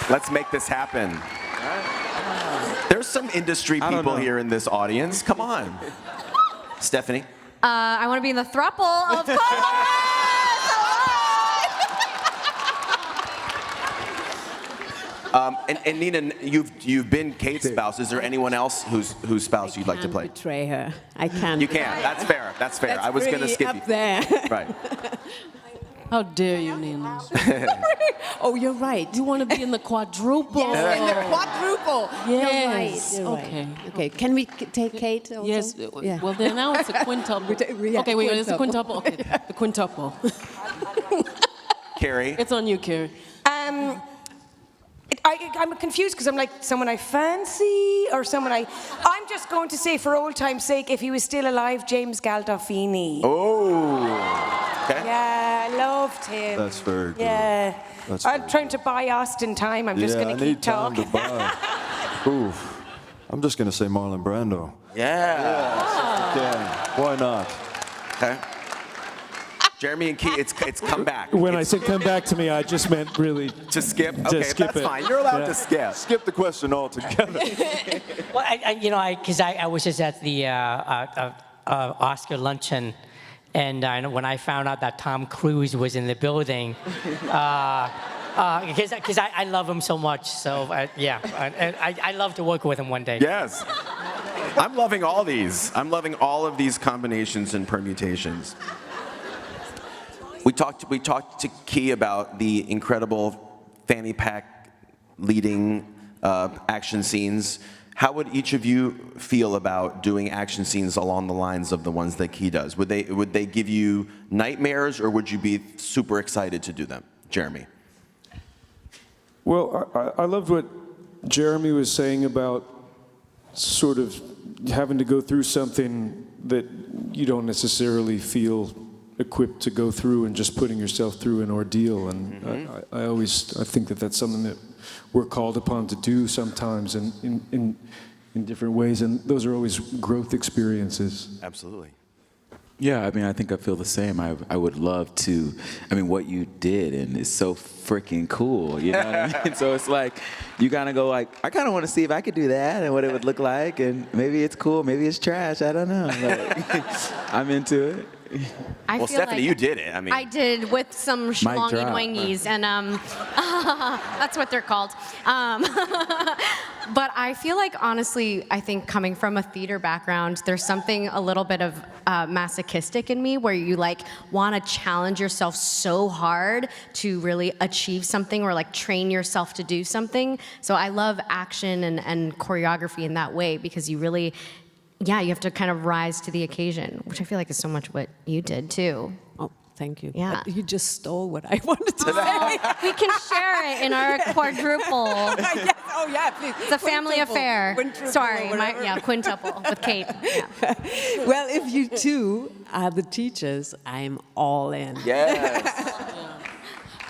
Let's make this happen. There's some industry people here in this audience. Come on. Stephanie? I want to be in the throuple, of course! And Nina, you've been Kate's spouse. Is there anyone else whose spouse you'd like to play? Betray her. I can't. You can. That's fair. That's fair. I was going to skip up you. there. Right. How dare you, Nina? Oh, you're right. You want to be in the quadruple. Yes, in the quadruple. Yes. You're right. Okay. Okay. Can we take Kate also? Yes. Yeah. Well, then now it's a quintuple. Yeah, Okay, wait, it's a quintuple. Okay, the quintuple. Carrie? It's on you, Carrie. I'm confused because I'm like someone I fancy or someone I'm just going to say for old time's sake, if he was still alive, James Gandolfini. Oh. Okay. Yeah, I loved him. That's very good. Yeah. That's I'm very trying to buy Austin time. I'm just going to keep talking. I need time to buy. Oof. I'm just going to say Marlon Brando. Yeah. Yeah. Why not? Okay. Jeremy and Key, it's come back. When I said come back to me, I just meant really to skip. to Okay, skip that's it. fine. You're allowed Yeah. to skip. Skip the question altogether. Well, I was just at the Oscar luncheon, and when I found out that Tom Cruise was in the building, because I love him so much. So I love to work with him one day. Yes. I'm loving all these. I'm loving all of these combinations and permutations. We talked to Key about the incredible fanny pack leading action scenes. How would each of you feel about doing action scenes along the lines of the ones that Key does? Would they give you nightmares, or would you be super excited to do them? Jeremy. Well, I loved what Jeremy was saying about sort of having to go through something that you don't necessarily feel equipped to go through, and just putting yourself through an ordeal. And I think that that's something that we're called upon to do sometimes in different ways, and those are always growth experiences. Absolutely. Yeah, I mean, I think I feel the same. I would love to, I mean, what you did, and it's so freaking cool, you know what I mean? So it's like, you kind of go like, I kind of want to see if I could do that and what it would look like, and maybe it's cool, maybe it's trash, I don't know. Like, I'm into it. Well, Stephanie, like you did it. I mean, I did with some schwangy doingies, and that's what they're called. But I feel like, honestly, I think coming from a theater background, there's something a little bit of masochistic in me, where you like want to challenge yourself so hard to really achieve something, or like train yourself to do something. So I love action and choreography in that way, because you really, you have to kind of rise to the occasion, which I feel like is so much what you did too. Oh, thank you. Yeah. You just stole what I wanted to say. We can share it in our quadruple. Yes. Oh, yeah, please. It's a family affair. Quintuple, Sorry, whatever. quintuple with Kate. Yeah. Well, if you two are the teachers, I'm all in. yes.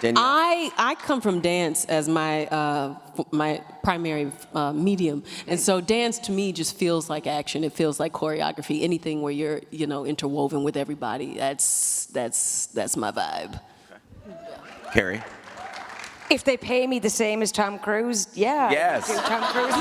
I come from dance as my primary medium, and so dance to me just feels like action. It feels like choreography. Anything where you're interwoven with everybody. That's my vibe. Carrie. If they pay me the same as Tom Cruise, yeah. Yes. I'd do Tom Cruise.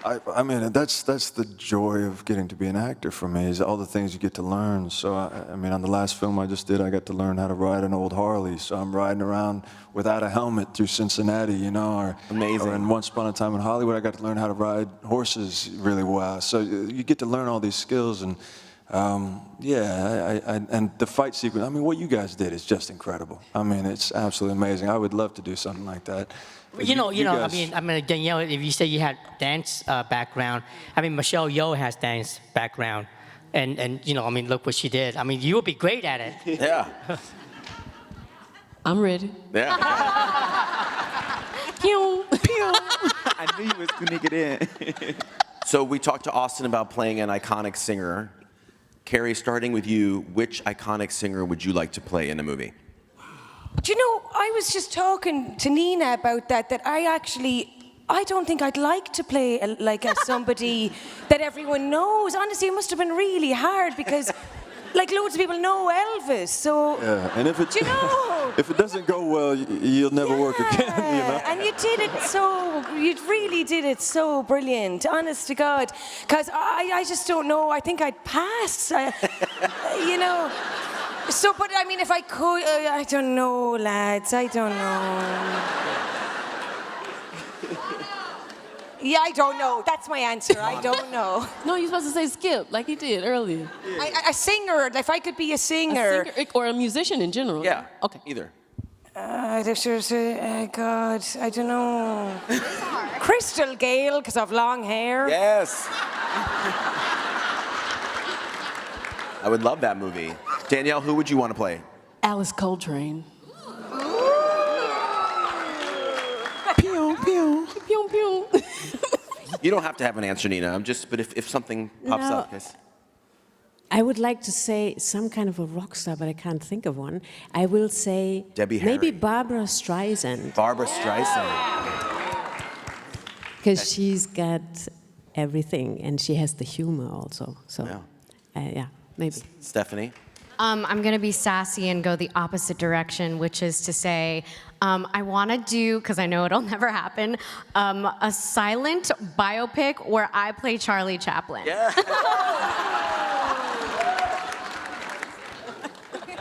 I mean, that's the joy of getting to be an actor for me, is all the things you get to learn. So, I mean, on the last film I just did, I got to learn how to ride an old Harley. So I'm riding around without a helmet through Cincinnati, you know, or Amazing. Or in Once Upon a Time in Hollywood, I got to learn how to ride horses really well. So you get to learn all these skills, and and the fight sequence. I mean, what you guys did is just incredible. I mean, it's absolutely amazing. I would love to do something like that. You know, guys- I mean, Danielle, if you say you had dance background, I mean, Michelle Yeoh has dance background. And you know, I mean, look what she did. I mean, you would be great at it. Yeah. I'm ready. Yeah. Pew, pew. I knew you was gonna get in. So we talked to Austin about playing an iconic singer. Carrie, starting with you, which iconic singer would you like to play in a movie? Do you know, I was just talking to Nina about that I don't think I'd like to play like somebody that everyone knows. Honestly, it must have been really hard because like loads of people know Elvis, so... Yeah, and if Do you know? if it doesn't go well, you'll never work again, you know? And you really did it so brilliant, honest to God. Because I just don't know, I think I'd pass, you know. So, but I mean, if I could, I don't know, lads, I don't know. Yeah, I don't know. That's my answer. I don't know. No, you're supposed to say Skip, like he did earlier. A singer, if I could be a singer. Or a musician in general. Yeah. Okay. Either. God, I don't know. Crystal Gale, because of long hair. Yes. I would love that movie. Danielle, who would you want to play? Alice Coltrane. Pew, pew. Pew, pew. You don't have to have an answer, Nina. But if something pops No. up, guys. I would like to say some kind of a rock star, but I can't think of one. I will say Debbie maybe Harry. Barbara Streisand, Barbara Streisand. because she's got everything and she has the humor also. So, yeah, maybe. Stephanie. I'm going to be sassy and go the opposite direction, which is to say, I want to do, because I know it'll never happen, a silent biopic where I play Charlie Chaplin. Yeah.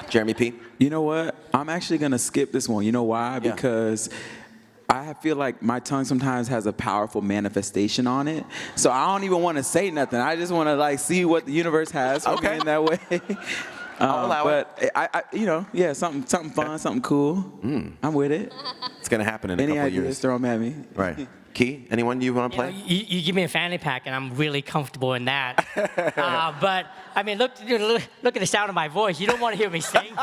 Jeremy P. You know what? I'm actually gonna skip this one. You know why? Yeah. Because I feel like my tongue sometimes has a powerful manifestation on it. So I don't even want to say nothing. I just want to like see what the universe has for me in that way. I'll allow but something fun, something cool. I'm with it. It's gonna happen in a Any couple of ideas, years. throw them at me. Right. Key, anyone you want to play? You give me a fanny pack, and I'm really comfortable in that. But I mean, look at the sound of my voice. You don't want to hear me sing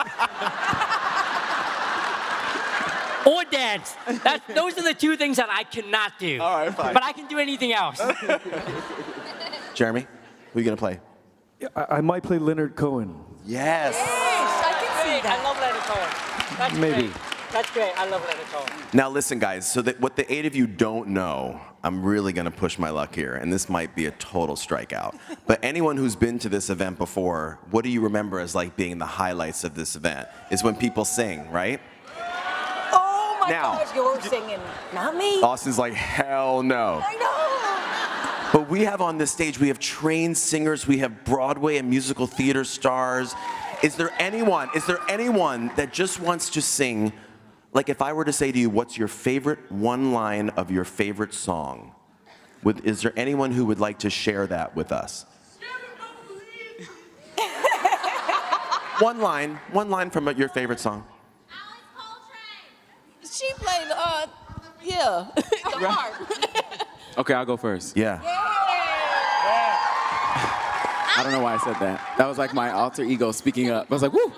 or dance. Those are the two things that I cannot do. All right, fine. But I can do anything else. Jeremy, who are you gonna play? I might play Leonard Cohen. Yes. I can see that. I love Leonard Cohen. That's Maybe. Great. That's great. I love Leonard Cohen. Now listen, guys, so that what the 8 of you don't know, I'm really gonna push my luck here, and this might be a total strikeout. But anyone who's been to this event before, what do you remember as like being the highlights of this event? Is when people sing, right? Oh my Now- God, you're singing, not me. Austin's like, hell no. I know. But we have on this stage, we have trained singers, we have Broadway and musical theater stars. Is there anyone that just wants to sing, like if I were to say to you, what's your favorite one line of your favorite song? Is there anyone who would like to share that with us? One line from your favorite song. She played, the harp. Okay, I'll go first. Yeah. I don't know why I said that. That was like my alter ego speaking up. I was like, woo!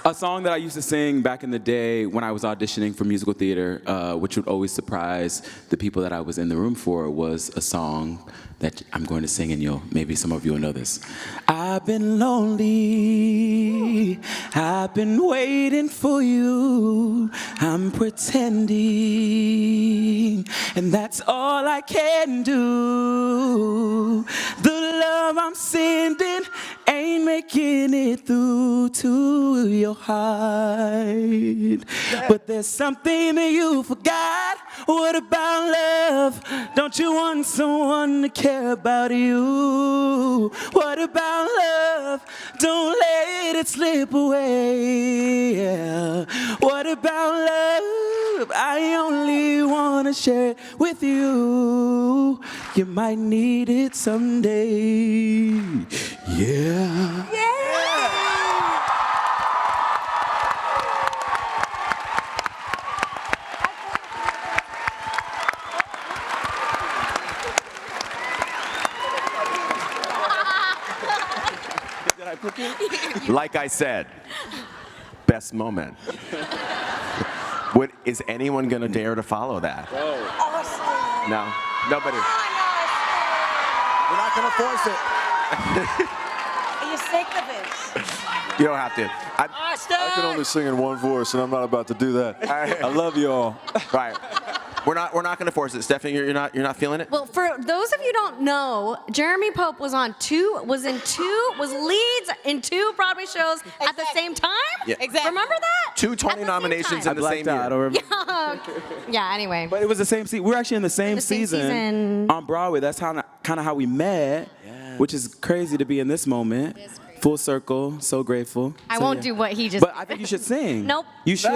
A song that I used to sing back in the day when I was auditioning for musical theater, which would always surprise the people that I was in the room for, was a song that I'm going to sing, and maybe some of you will know this. I've been lonely, I've been waiting for you, I'm pretending, and that's all I can do. The love I'm sending ain't making making it through to your heart. But there's something that you forgot. What about love? Don't you want someone to care about you? What about love? Don't let it slip away. Yeah. What about love? I only want to share it with you. You might need it someday. Yeah. Like I said, best moment. Is anyone going to dare to follow that? Awesome. No, nobody. We're not going to force it. Are you sick of it? You don't have to. I can only sing in one voice, and I'm not about to do that. I love you all. Right. We're not going to force it. Stephanie, you're not feeling it? Well, for those of you who don't know, Jeremy Pope was leads in 2 Broadway shows at the same time? Yeah. Exactly. Remember that? 2 Tony nominations in the same Blacked out, year. or- Yeah, anyway. But it was the same season. We're actually in the same season on Broadway. That's kind of how we met, which is crazy to be in this moment. Full circle, so grateful. I So, won't yeah. do what he just But I think you should sing. Nope. You should.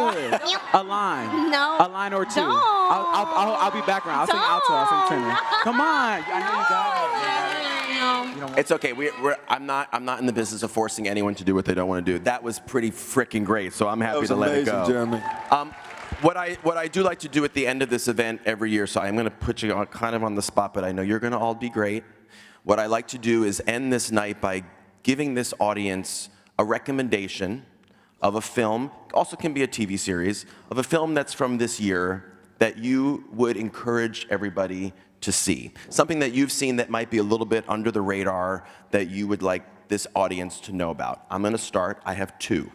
A line. No. A line or 2. Don't. I'll be background. I'll sing alto. I'll sing tenor. Come on. I know you got it. It's okay. I'm not in the business of forcing anyone to do what they don't want to do. That was pretty freaking great, so I'm happy to let it go. Jeremy. What I do like to do at the end of this event every year, so I'm going to put you on, kind of on the spot, but I know you're going to all be great. What I like to do is end this night by giving this audience a recommendation of a film, also can be a TV series, of a film that's from this year that you would encourage everybody to see. Something that you've seen that might be a little bit under the radar that you would like this audience to know about. I'm gonna start, I have 2.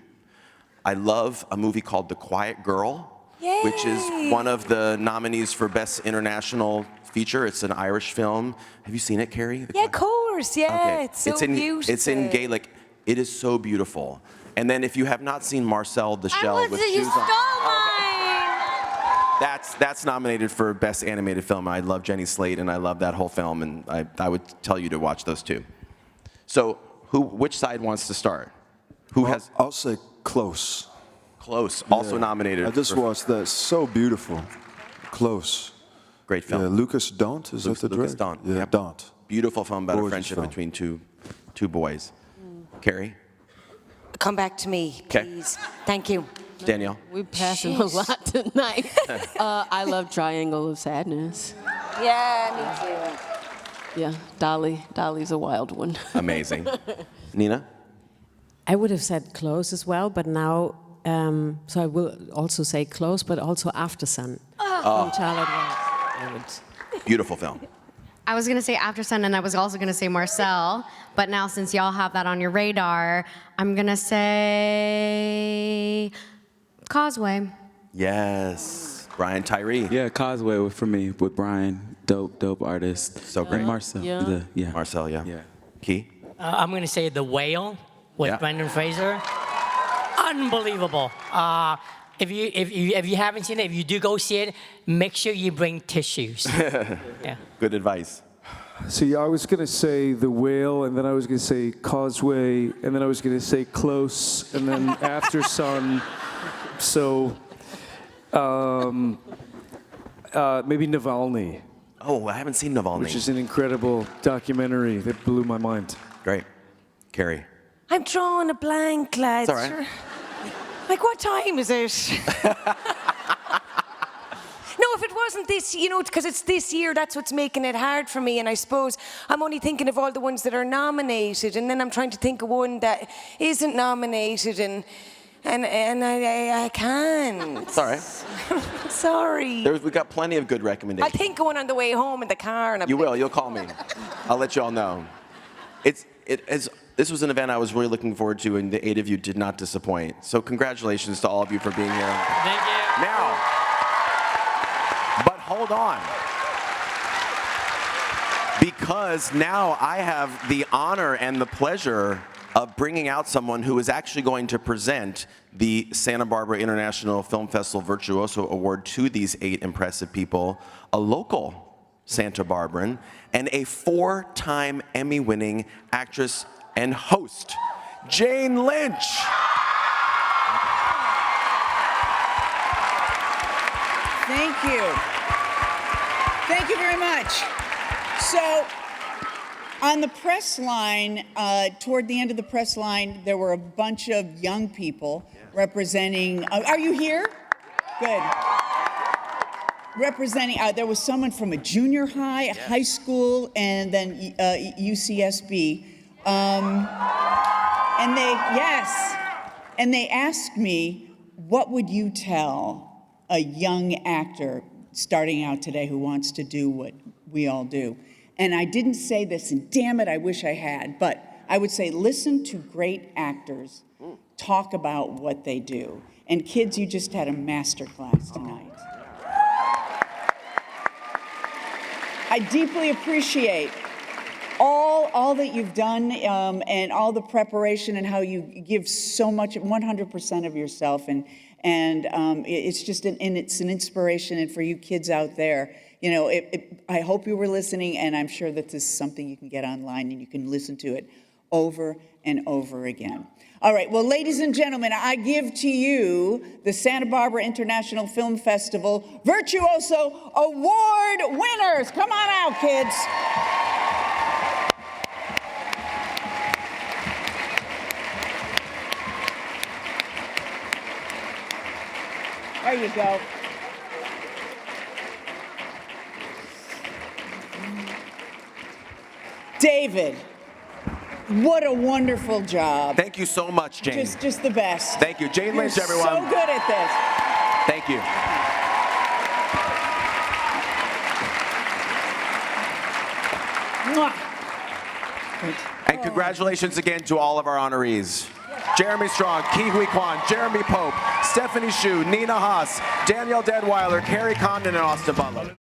I love a movie called The Quiet Girl, which is one of the nominees for Best International Feature. It's an Irish film. Have you seen it, Carrie? Yeah, of course. Yeah, Okay. it's so beautiful. It's in Gaelic. It is so beautiful. And then if you have not seen Marcel the Shell with you shoes stole on, mine. that's nominated for Best Animated Film. I love Jenny Slate and I love that whole film, and I would tell you to watch those 2. So which side wants to start? I'll say Close. Close, also nominated. I just watched that. So beautiful. Close. Great film. Yeah, Lucas Dont, is that the Lucas director? Dont. Yeah, Yep. Dont. Beautiful film about a Gorgeous friendship film. between two boys. Carrie? Come back to me, 'Kay. please. Thank you. Danielle? We're passing a lot tonight. I love Triangle of Sadness. Yeah, me too. Yeah, Dolly's a wild one. Amazing. Nina? I would have said Close as well, but now, so I will also say Close, but also After Sun from Charlotte Wells. Beautiful film. I was gonna say After Sun, and I was also gonna say Marcel, but now since y'all have that on your radar, I'm gonna say Causeway. Yes. Brian Tyree. Yeah, Causeway for me with Brian. Dope artist. So great. And Marcel. Yeah. Marcel, yeah. Key? I'm going to say The Whale with Yeah. Brendan Fraser. Unbelievable. If you haven't seen it, if you do go see it, make sure you bring tissues. Yeah. Good advice. See, I was going to say The Whale, and then I was going to say Causeway, and then I was going to say Close, and then After Sun. So maybe Navalny, Oh, I haven't seen Navalny. which is an incredible documentary that blew my mind. Great. Carrie? I'm drawing a blank, lads. It's all right. Like, what time is it? No, if it wasn't this, because it's this year, that's what's making it hard for me. And I suppose I'm only thinking of all the ones that are nominated, and then I'm trying to think of one that isn't nominated, and I can't. It's all right. Sorry. We've got plenty of good I'll recommendations. think of one on the way home in the car. And You will. You'll call me. I'll let you all know. This was an event I was really looking forward to, and the 8 of you did not disappoint. So congratulations to all of you for being here. Thank you. Now, but hold on. Because now I have the honor and the pleasure of bringing out someone who is actually going to present the Santa Barbara International Film Festival Virtuoso Award to these 8 impressive people, a local Santa Barbaran, and a 4-time Emmy-winning actress and host, Jane Lynch. Thank you. Thank you very much. So, on the press line, toward the end of the press line, there were a bunch of young people representing, are you here? Good. Representing, there was someone from a junior high, high school, and then UCSB. And they asked me, what would you tell a young actor starting out today who wants to do what we all do? And I didn't say this, and damn it, I wish I had, but I would say listen to great actors talk about what they do. And kids, you just had a master class tonight. I deeply appreciate all that you've done and all the preparation and how you give so much, 100% of yourself. And it's just it's an inspiration. And for you kids out there, you know, I hope you were listening, and I'm sure that this is something you can get online and you can listen to it over and over again. All right, well, ladies and gentlemen, I give to you the Santa Barbara International Film Festival Virtuoso Award winners. Come on out, kids. There you go. David, what a wonderful job. Thank you so much, Jane. Just the best. Thank you. Jane Lynch, everyone. You're so good at this. Thank you. Mwah. And congratulations again to all of our honorees. Jeremy Strong, Ki Hui Kwan, Jeremy Pope, Stephanie Hsu, Nina Haas, Danielle Deadweiler, Carrie Condon, and Austin Butler.